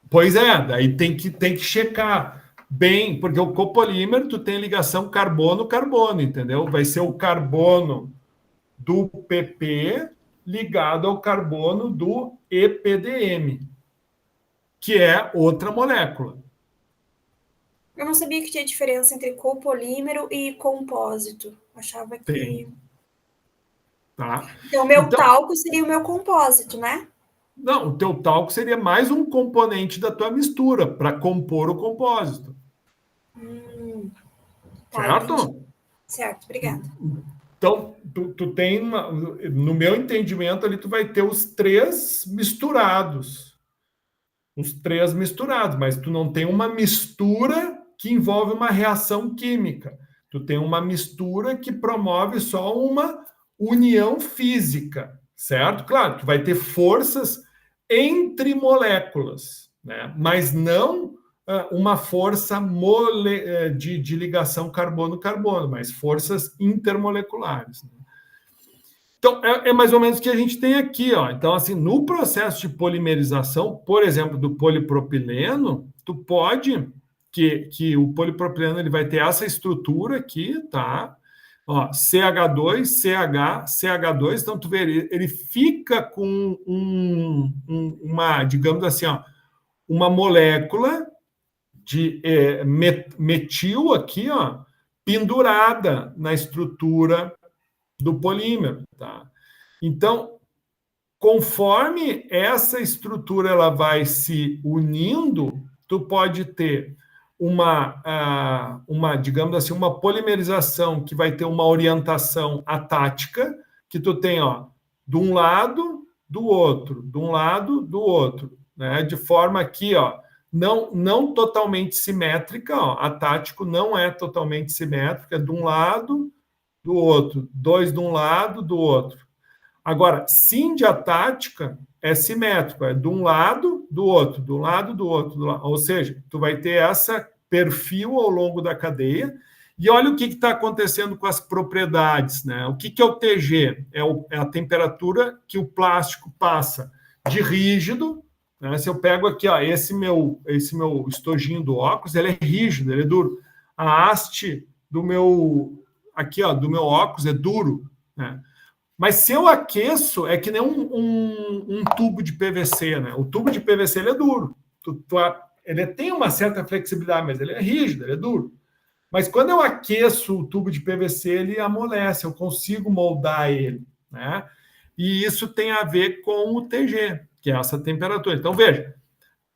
Pois é, daí tem que checar bem, porque o copolímero, tu tem ligação carbono-carbono, entendeu? Vai ser o carbono do PP ligado ao carbono do EPDM, que é outra molécula. Eu não sabia que tinha diferença entre copolímero e compósito. Achava que... Tem. Tá? Então, o meu talco seria o meu compósito, né? Não, o teu talco seria mais um componente da tua mistura para compor o compósito. Tá, certo? Entendi. Certo, obrigada. Então, tu tem no meu entendimento ali, tu vai ter os três misturados. Os três misturados, mas tu não tem uma mistura que envolve uma reação química. Tu tem uma mistura que promove só uma união física, certo? Claro, tu vai ter forças entre moléculas, né? Mas não uma força de ligação carbono-carbono, mas forças intermoleculares. Né? Então, é mais ou menos o que a gente tem aqui. Ó. Então, assim, no processo de polimerização, por exemplo, do polipropileno, tu pode... Que o polipropileno ele vai ter essa estrutura aqui, tá? Ó, CH2, CH, CH2, então tu vê, ele fica com uma, digamos assim, ó, uma molécula de metil aqui, ó, pendurada na estrutura do polímero, tá? Então, conforme essa estrutura ela vai se unindo, tu pode ter digamos assim, uma polimerização que vai ter uma orientação atática, que tu tem, ó, de um lado, do outro, de um lado, do outro, né? De forma que, ó, não totalmente simétrica, ó, atático não é totalmente simétrico, é de um lado, do outro, dois de um lado, do outro. Agora, sindiatática é simétrico, é de um lado, do outro, do lado, do outro. Ou seja, tu vai ter esse perfil ao longo da cadeia. E olha o que está acontecendo com as propriedades, né? O que é o TG? É a temperatura que o plástico passa de rígido, né? Se eu pego aqui, ó, esse meu estojinho do óculos, ele é rígido, ele é duro. A haste do meu óculos é duro, né? Mas se eu aqueço, é que nem um tubo de PVC, né? O tubo de PVC ele é duro. Ele tem uma certa flexibilidade, mas ele é rígido, ele é duro. Mas quando eu aqueço o tubo de PVC, ele amolece, eu consigo moldar ele, né? E isso tem a ver com o TG, que é essa temperatura. Então, veja,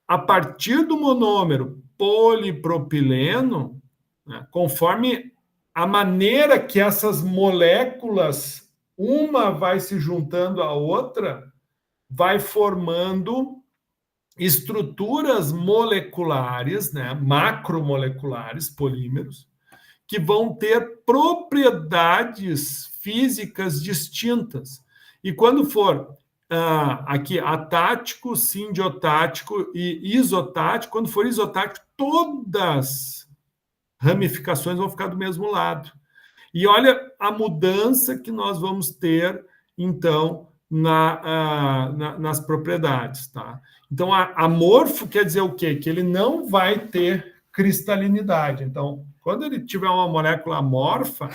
a partir do monômero polipropileno, né, conforme a maneira que essas moléculas, uma vai se juntando à outra, vai formando estruturas moleculares, né, macromoleculares, polímeros, que vão ter propriedades físicas distintas. E quando for aqui atático, sindiotático e isotático, quando for isotático, todas as ramificações vão ficar do mesmo lado. E olha a mudança que nós vamos ter, então, nas propriedades, tá? Então, amorfo quer dizer o quê? Que ele não vai ter cristalinidade. Então, quando ele tiver uma molécula amorfa,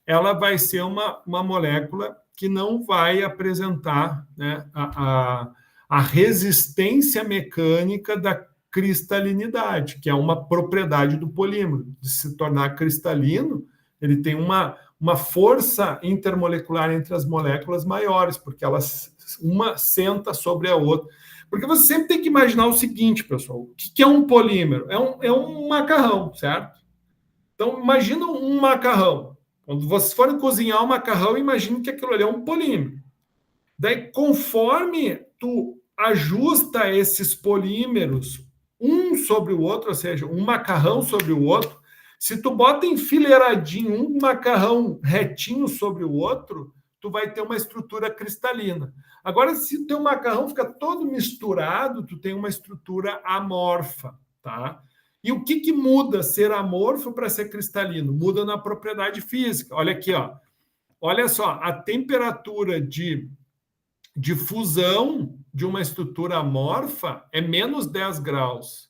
ela vai ser uma molécula que não vai apresentar, né, a resistência mecânica da cristalinidade, que é uma propriedade do polímero. De se tornar cristalino, ele tem uma força intermolecular entre as moléculas maiores, porque elas uma senta sobre a outra. Porque você sempre tem que imaginar o seguinte, pessoal, o que é um polímero? É um macarrão, certo? Então, imagina um macarrão. Quando vocês forem cozinhar um macarrão, imagine que aquilo ali é um polímero. Daí, conforme tu ajusta esses polímeros um sobre o outro, ou seja, um macarrão sobre o outro, se tu bota enfileiradinho um macarrão retinho sobre o outro, tu vai ter uma estrutura cristalina. Agora, se o teu macarrão fica todo misturado, tu tem uma estrutura amorfa, tá? E o que muda ser amorfo para ser cristalino? Muda na propriedade física. Olha aqui, ó. Olha só, a temperatura de fusão de uma estrutura amorfa é menos 10 graus.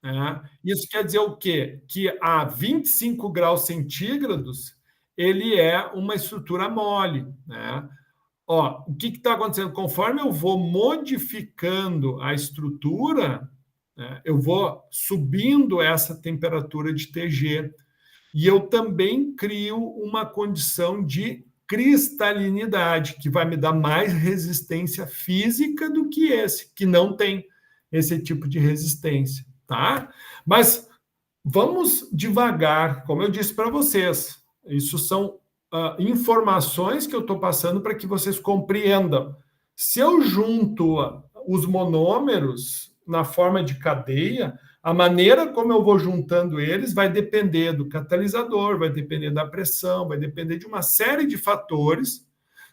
Né? Isso quer dizer o quê? Que a 25 graus centígrados ele é uma estrutura mole. Né? Ó, o que está acontecendo? Conforme eu vou modificando a estrutura, né, eu vou subindo essa temperatura de TG e eu também crio uma condição de cristalinidade, que vai me dar mais resistência física do que esse, que não tem esse tipo de resistência, tá? Mas vamos devagar, como eu disse para vocês, isso são informações que eu estou passando para que vocês compreendam. Se eu junto os monômeros na forma de cadeia, a maneira como eu vou juntando eles vai depender do catalisador, vai depender da pressão, vai depender de uma série de fatores.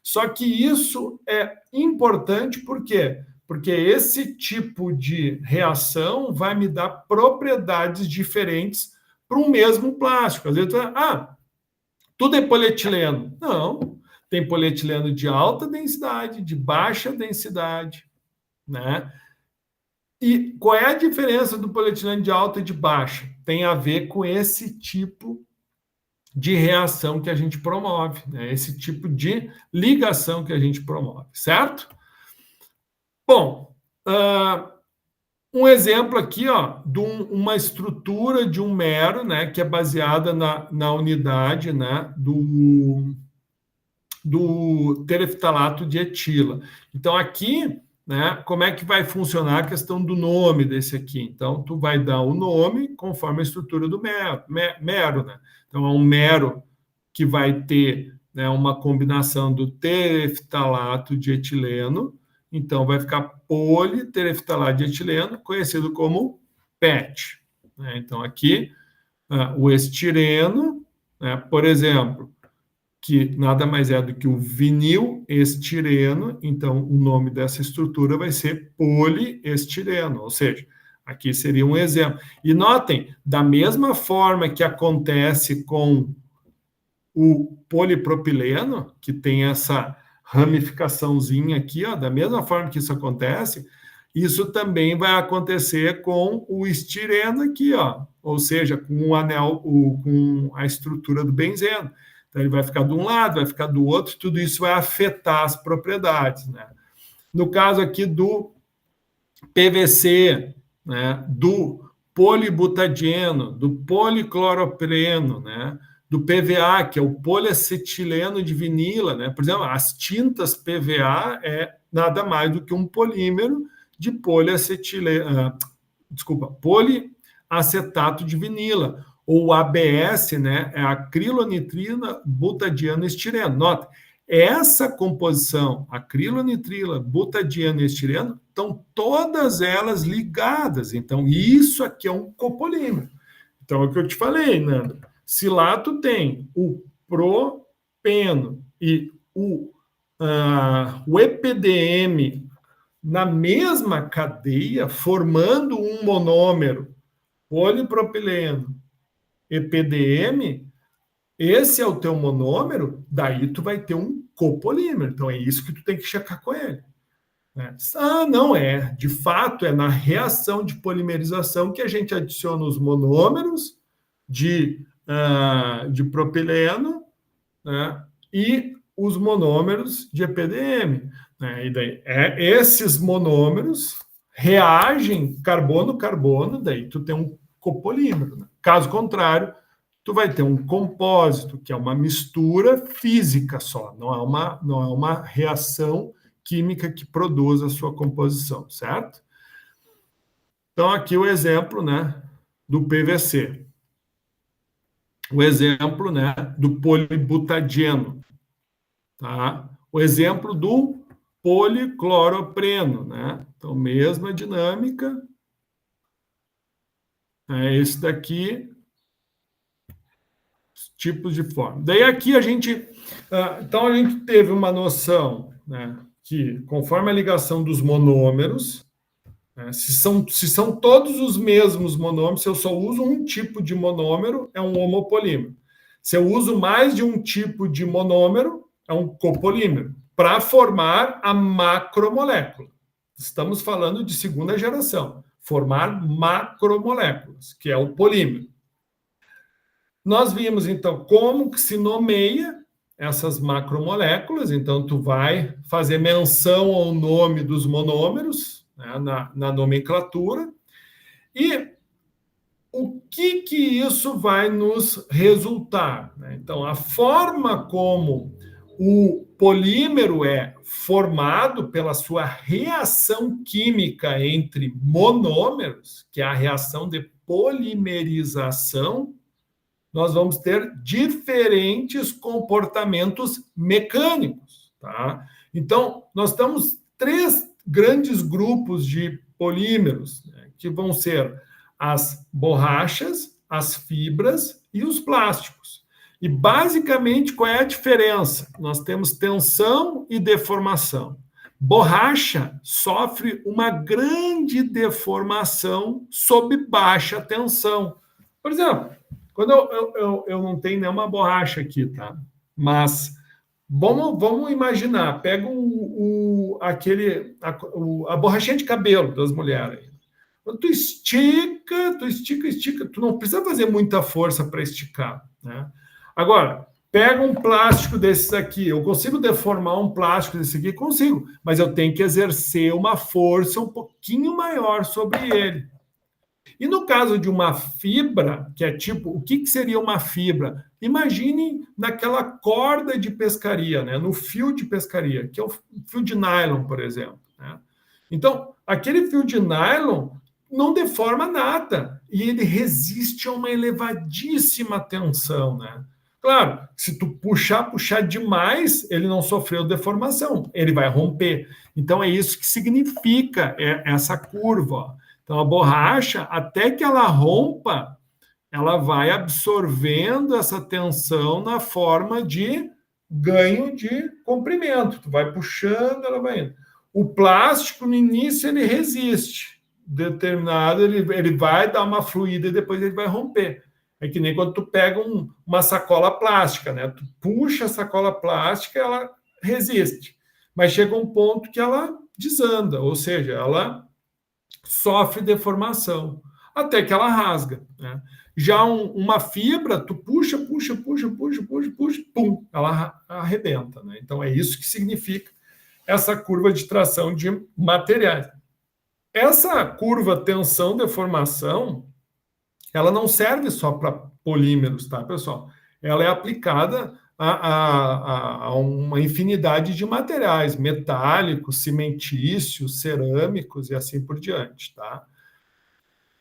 Só que isso é importante por quê? Porque esse tipo de reação vai me dar propriedades diferentes para um mesmo plástico. Às vezes, tudo é polietileno. Não, tem polietileno de alta densidade, de baixa densidade, né? E qual é a diferença do polietileno de alta e de baixa? Tem a ver com esse tipo de reação que a gente promove, né? Esse tipo de ligação que a gente promove, certo? Bom, Um exemplo aqui, ó, de uma estrutura de um mero, né, que é baseada na unidade, né, do tereftalato de etila. Então, aqui, né, como é que vai funcionar a questão do nome desse aqui? Então, tu vai dar o nome conforme a estrutura do mero, né? Então, é um mero que vai ter, né, uma combinação do tereftalato de etileno, então vai ficar politereftalato de etileno, conhecido como PET. Né? Então, aqui, o estireno, né, por exemplo, que nada mais é do que o vinil estireno, então o nome dessa estrutura vai ser poliestireno, ou seja, aqui seria um exemplo. E notem, da mesma forma que acontece com o polipropileno, que tem essa ramificaçãozinha aqui, ó, da mesma forma que isso acontece, isso também vai acontecer com o estireno aqui, ó, ou seja, com o anel, com a estrutura do benzeno. Então, ele vai ficar de um lado, vai ficar do outro, tudo isso vai afetar as propriedades, né? No caso aqui do PVC, né, do polibutadieno, do policloropreno, né, do PVA, que é o poliacetileno de vinila, né? Por exemplo, as tintas PVA é nada mais do que um polímero de poliacetato de vinila, ou ABS, né, é acrilonitrina butadieno estireno. Nota, essa composição, acrilonitrila butadieno estireno, estão todas elas ligadas. Então, isso aqui é um copolímero. Então, é o que eu te falei, Nando. Se lá tu tem o propeno e o EPDM na mesma cadeia, formando um monômero polipropileno, EPDM, esse é o teu monômero, daí tu vai ter um copolímero. Então, é isso que tu tem que checar com ele. Né? Não é. De fato, é na reação de polimerização que a gente adiciona os monômeros de propileno, né, e os monômeros de EPDM. Né? E daí, esses monômeros reagem carbono-carbono, daí tu tem um copolímero. Né? Caso contrário, tu vai ter um compósito, que é uma mistura física só, não é uma reação química que produz a sua composição, certo? Então, aqui o exemplo, né, do PVC. O exemplo, né, do polibutadieno. Tá? O exemplo do policloropreno. Né? Então, mesma dinâmica. Esse daqui, tipos de forma. Daí aqui a gente... então, a gente teve uma noção, né, que conforme a ligação dos monômeros, né, se são todos os mesmos monômeros, se eu só uso um tipo de monômero, é um homopolímero. Se eu uso mais de um tipo de monômero, é um copolímero, para formar a macromolécula. Estamos falando de segunda geração. Formar macromoléculas, que é o polímero. Nós vimos, então, como que se nomeia essas macromoléculas. Então, tu vai fazer menção ao nome dos monômeros, né, na nomenclatura. E o que isso vai nos resultar? Né? Então, a forma como o polímero é formado pela sua reação química entre monômeros, que é a reação de polimerização, nós vamos ter diferentes comportamentos mecânicos. Tá? Então, nós temos 3 grandes grupos de polímeros, né, que vão ser as borrachas, as fibras e os plásticos. E, basicamente, qual é a diferença? Nós temos tensão e deformação. Borracha sofre uma grande deformação sob baixa tensão. Por exemplo, quando eu não tenho nenhuma borracha aqui, tá? Mas vamos imaginar, pega a borrachinha de cabelo das mulheres. Quando tu estica, tu não precisa fazer muita força para esticar, né? Agora, pega um plástico desses aqui, eu consigo deformar um plástico desse aqui? Consigo, mas eu tenho que exercer uma força um pouquinho maior sobre ele. E no caso de uma fibra, que é tipo, o que seria uma fibra? Imagine naquela corda de pescaria, né? No fio de pescaria, que é o fio de nylon, por exemplo. Né? Então, aquele fio de nylon não deforma nada e ele resiste a uma elevadíssima tensão, né? Claro, se tu puxar demais, ele não sofreu deformação, ele vai romper. Então, é isso que significa essa curva, ó. Então, a borracha, até que ela rompa, ela vai absorvendo essa tensão na forma de ganho de comprimento. Tu vai puxando, ela vai indo. O plástico, no início, ele resiste. Determinado, ele vai dar uma fluída e depois ele vai romper. É que nem quando tu pega uma sacola plástica, né? Tu puxa a sacola plástica, ela resiste. Mas chega um ponto que ela desanda, ou seja, ela sofre deformação, até que ela rasga. Né? Já uma fibra, tu puxa, pum, ela arrebenta. Né? Então, é isso que significa essa curva de tração de materiais. Essa curva tensão-deformação, ela não serve só para polímeros, tá, pessoal? Ela é aplicada a uma infinidade de materiais, metálicos, cimentícios, cerâmicos e assim por diante, tá?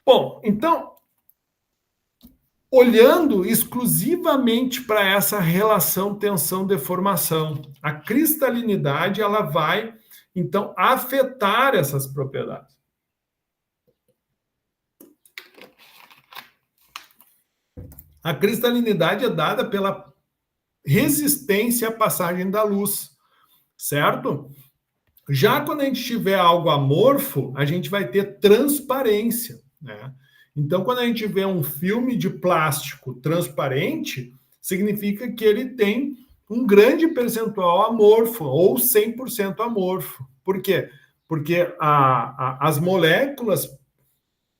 Bom, então, olhando exclusivamente para essa relação tensão-deformação, a cristalinidade, ela vai, então, afetar essas propriedades. A cristalinidade é dada pela resistência à passagem da luz, certo? Já quando a gente tiver algo amorfo, a gente vai ter transparência, né? Então, quando a gente vê um filme de plástico transparente, significa que ele tem um grande percentual amorfo, ou 100% amorfo. Por quê? Porque as moléculas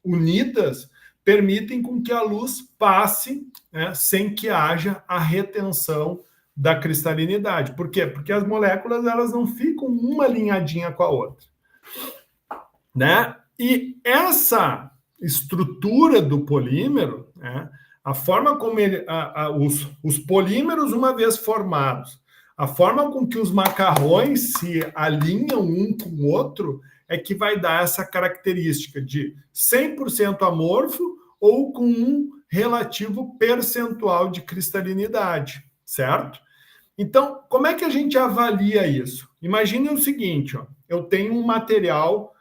unidas permitem com que a luz passe, né, sem que haja a retenção da cristalinidade. Por quê? Porque as moléculas, elas não ficam uma alinhadinha com a outra. Né? E essa estrutura do polímero, né, a forma como os polímeros, uma vez formados, a forma com que os macarrões se alinham um com o outro é que vai dar essa característica de 100% amorfo ou com um relativo percentual de cristalinidade, certo? Então, como é que a gente avalia isso? Imagine o seguinte, ó, eu tenho um material,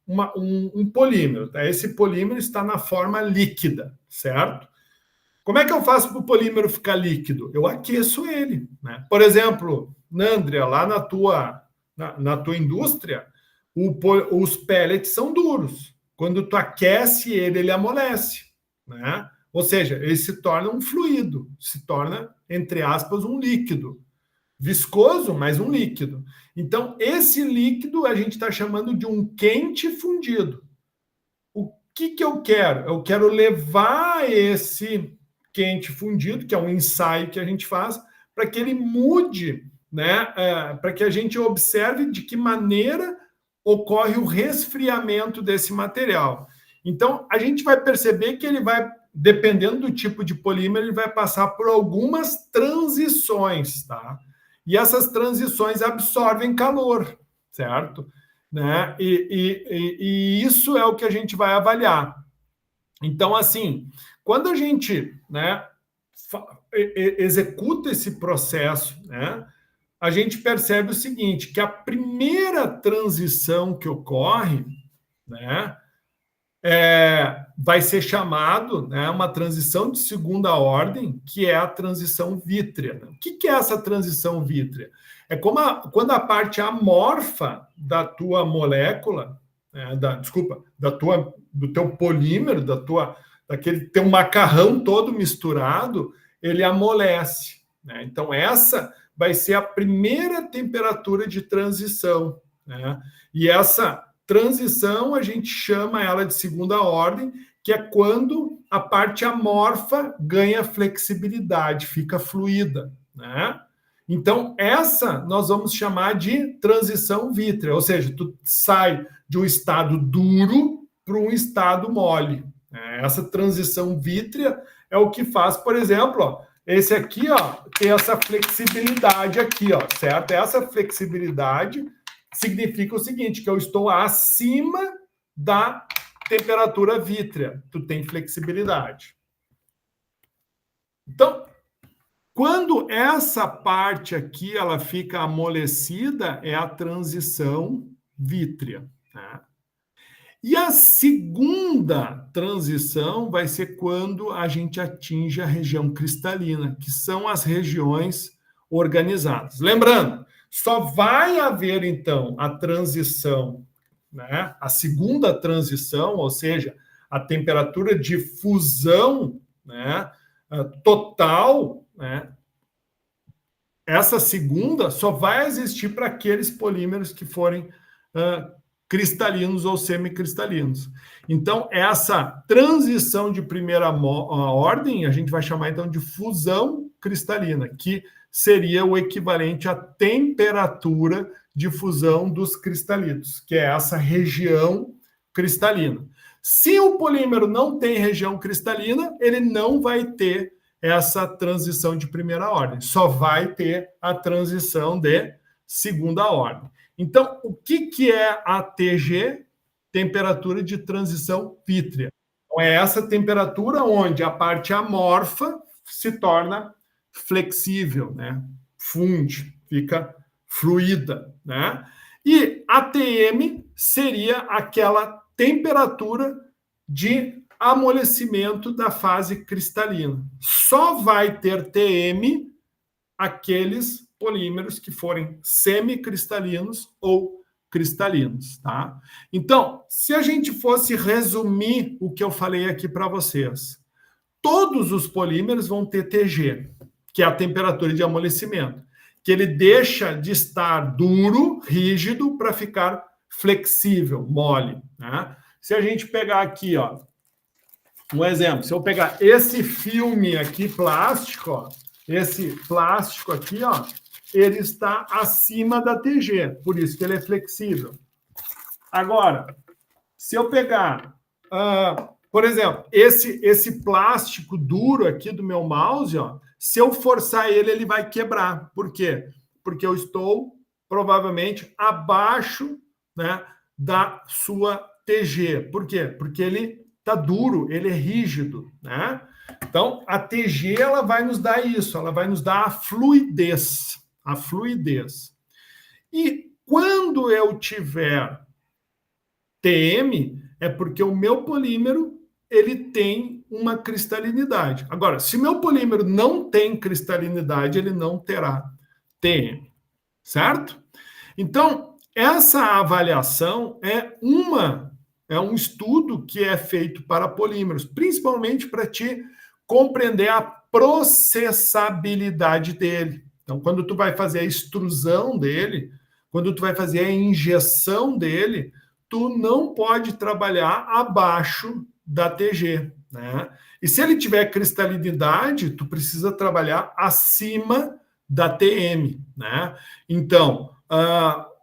um polímero, tá? Esse polímero está na forma líquida, certo? Como é que eu faço para o polímero ficar líquido? Eu aqueço ele, né? Por exemplo, Nandria, lá na tua indústria, os pellets são duros. Quando tu aquece ele, ele amolece, né? Ou seja, ele se torna um fluido, se torna, entre aspas, um líquido. Viscoso, mas um líquido. Então, esse líquido a gente está chamando de um quente fundido. O que eu quero? Eu quero levar esse quente fundido, que é um ensaio que a gente faz, para que ele mude, né? Para que a gente observe de que maneira ocorre o resfriamento desse material. Então, a gente vai perceber que ele vai, dependendo do tipo de polímero, ele vai passar por algumas transições, tá? E essas transições absorvem calor, certo? Né? E isso é o que a gente vai avaliar. Então, assim, quando a gente, né, executa esse processo, né, a gente percebe o seguinte, que a primeira transição que ocorre, né, vai ser chamado, né, uma transição de segunda ordem, que é a transição vítrea. Né? O que é essa transição vítrea? É como quando a parte amorfa da tua molécula, do teu polímero, daquele teu macarrão todo misturado, ele amolece. Né? Então, essa vai ser a primeira temperatura de transição. Né? E essa transição, a gente chama ela de segunda ordem, que é quando a parte amorfa ganha flexibilidade, fica fluida, né? Então, essa nós vamos chamar de transição vítrea, ou seja, tu sai de um estado duro para um estado mole. Essa transição vítrea é o que faz, por exemplo, ó, esse aqui, ó, tem essa flexibilidade aqui, ó, certo? Essa flexibilidade significa o seguinte, que eu estou acima da temperatura vítrea. Tu tem flexibilidade. Então, quando essa parte aqui ela fica amolecida, é a transição vítrea, tá? E a segunda transição vai ser quando a gente atinge a região cristalina, que são as regiões organizadas. Lembrando, só vai haver, então, a transição, né? A segunda transição, ou seja, a temperatura de fusão, né, total, né? Essa segunda só vai existir para aqueles polímeros que forem cristalinos ou semicristalinos. Então, essa transição de primeira ordem, a gente vai chamar então de fusão cristalina, que seria o equivalente à temperatura de fusão dos cristalitos, que é essa região cristalina. Se o polímero não tem região cristalina, ele não vai ter essa transição de primeira ordem, só vai ter a transição de segunda ordem. Então, o que é a TG? Temperatura de transição vítrea. Então, é essa temperatura onde a parte amorfa se torna flexível, né? Funde, fica fluida, né? E a TM seria aquela temperatura de amolecimento da fase cristalina. Só vai ter TM aqueles polímeros que forem semicristalinos ou cristalinos, tá? Então, se a gente fosse resumir o que eu falei aqui para vocês, todos os polímeros vão ter TG, que é a temperatura de amolecimento, que ele deixa de estar duro, rígido, para ficar flexível, mole, né? Se a gente pegar aqui, ó, um exemplo, se eu pegar esse filme aqui, plástico, ó, esse plástico aqui, ó, ele está acima da TG, por isso que ele é flexível. Agora, se eu pegar, por exemplo, esse plástico duro aqui do meu mouse, ó, se eu forçar ele, ele vai quebrar. Por quê? Porque eu estou, provavelmente, abaixo, né, da sua TG. Por quê? Porque ele está duro, ele é rígido, né? Então, a TG, ela vai nos dar isso, ela vai nos dar a fluidez. A fluidez. E quando eu tiver TM, é porque o meu polímero ele tem uma cristalinidade. Agora, se meu polímero não tem cristalinidade, ele não terá TM, certo? Então, essa avaliação é um estudo que é feito para polímeros, principalmente para te compreender a processabilidade dele. Então, quando tu vai fazer a extrusão dele, quando tu vai fazer a injeção dele, tu não pode trabalhar abaixo da TG, né? E se ele tiver cristalinidade, tu precisa trabalhar acima da TM, né? Então,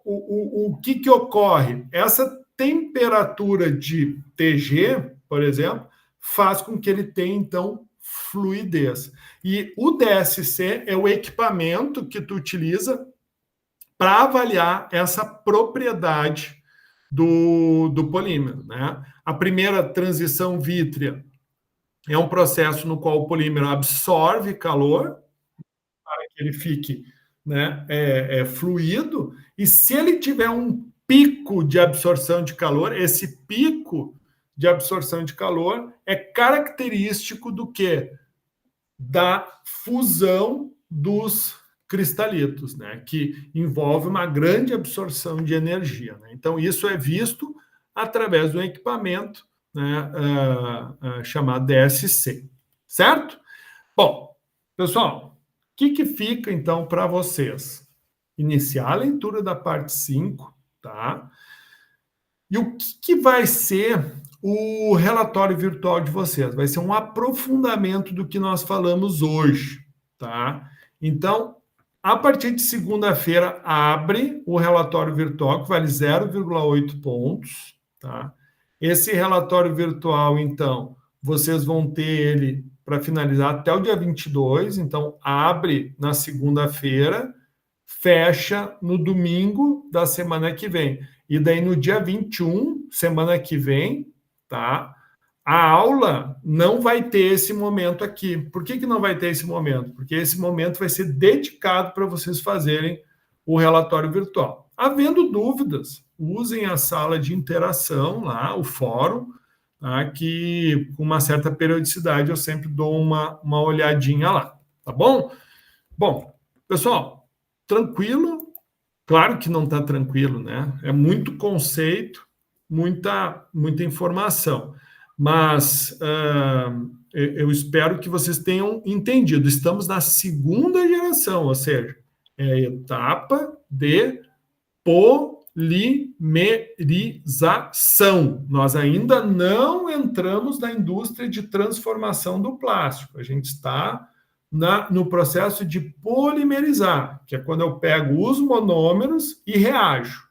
o que ocorre? Essa temperatura de TG, por exemplo, faz com que ele tenha, então, fluidez. E o DSC é o equipamento que tu utiliza para avaliar essa propriedade do polímero, né? A primeira transição vítrea é um processo no qual o polímero absorve calor para que ele fique, né, fluido, e se ele tiver um pico de absorção de calor, esse pico de absorção de calor é característico do quê? Da fusão dos cristalitos, né? Que envolve uma grande absorção de energia, né? Então, isso é visto através do equipamento, né, chamado DSC, certo? Bom, pessoal, o que fica, então, para vocês? Iniciar a leitura da parte 5, tá? E o que vai ser o relatório virtual de vocês. Vai ser um aprofundamento do que nós falamos hoje, tá? Então, a partir de segunda-feira, abre o relatório virtual, que vale 0,8 pontos, tá? Esse relatório virtual, então, vocês vão ter ele para finalizar até o dia 22, então abre na segunda-feira, fecha no domingo da semana que vem. E daí no dia 21, semana que vem, tá? A aula não vai ter esse momento aqui. Por que não vai ter esse momento? Porque esse momento vai ser dedicado para vocês fazerem o relatório virtual. Havendo dúvidas, usem a sala de interação lá, o fórum, tá? Que com uma certa periodicidade eu sempre dou uma olhadinha lá, tá bom? Bom, pessoal, tranquilo? Claro que não está tranquilo, né? É muito conceito, muita informação. Mas eu espero que vocês tenham entendido. Estamos na segunda geração, ou seja, é a etapa de polimerização. Nós ainda não entramos na indústria de transformação do plástico. A gente está no processo de polimerizar, que é quando eu pego os monômeros e reajo.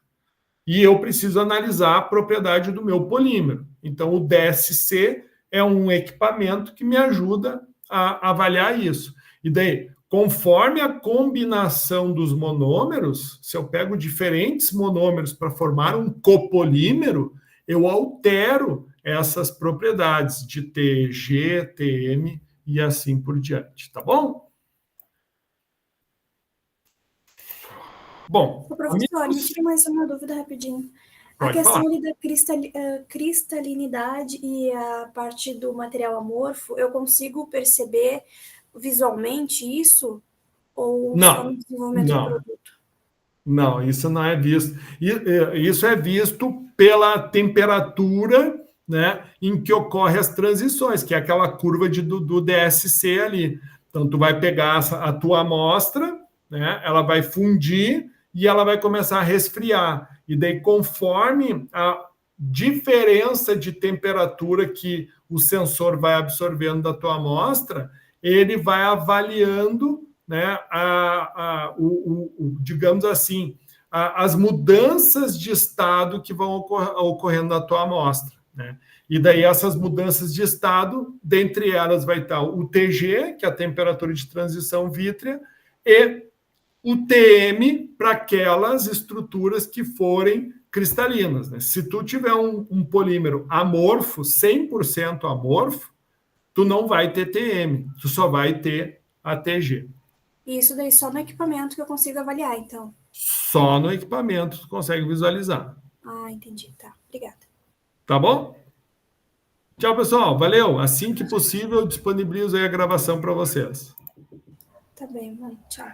E eu preciso analisar a propriedade do meu polímero. Então, o DSC é um equipamento que me ajuda a avaliar isso. E daí, conforme a combinação dos monômeros, se eu pego diferentes monômeros para formar um copolímero, eu altero essas propriedades de T, G, TM e assim por diante, tá bom? Bom, Professor, me tira mais uma dúvida rapidinho. A questão ali da cristalinidade e a parte do material amorfo, eu consigo perceber visualmente isso? Ou só no desenvolvimento do produto? Não, isso não é visto. Isso é visto pela temperatura, né, em que ocorrem as transições, que é aquela curva do DSC ali. Então, tu vai pegar a tua amostra, né, ela vai fundir e ela vai começar a resfriar. E daí, conforme a diferença de temperatura que o sensor vai absorvendo da tua amostra, ele vai avaliando, né, digamos assim, as mudanças de estado que vão ocorrendo na tua amostra, né? E daí essas mudanças de estado, dentre elas vai estar o TG, que é a temperatura de transição vítrea, e o TM para aquelas estruturas que forem cristalinas, né? Se tu tiver um polímero amorfo, 100% amorfo, tu não vai ter TM, tu só vai ter ATG. E isso daí só no equipamento que eu consigo avaliar, então? Só no equipamento tu consegue visualizar. Ah, entendi. Tá, obrigada. Tá bom? Tchau, pessoal. Valeu. Assim que possível, eu disponibilizo aí a gravação para vocês. Tá bem, bom, tchau.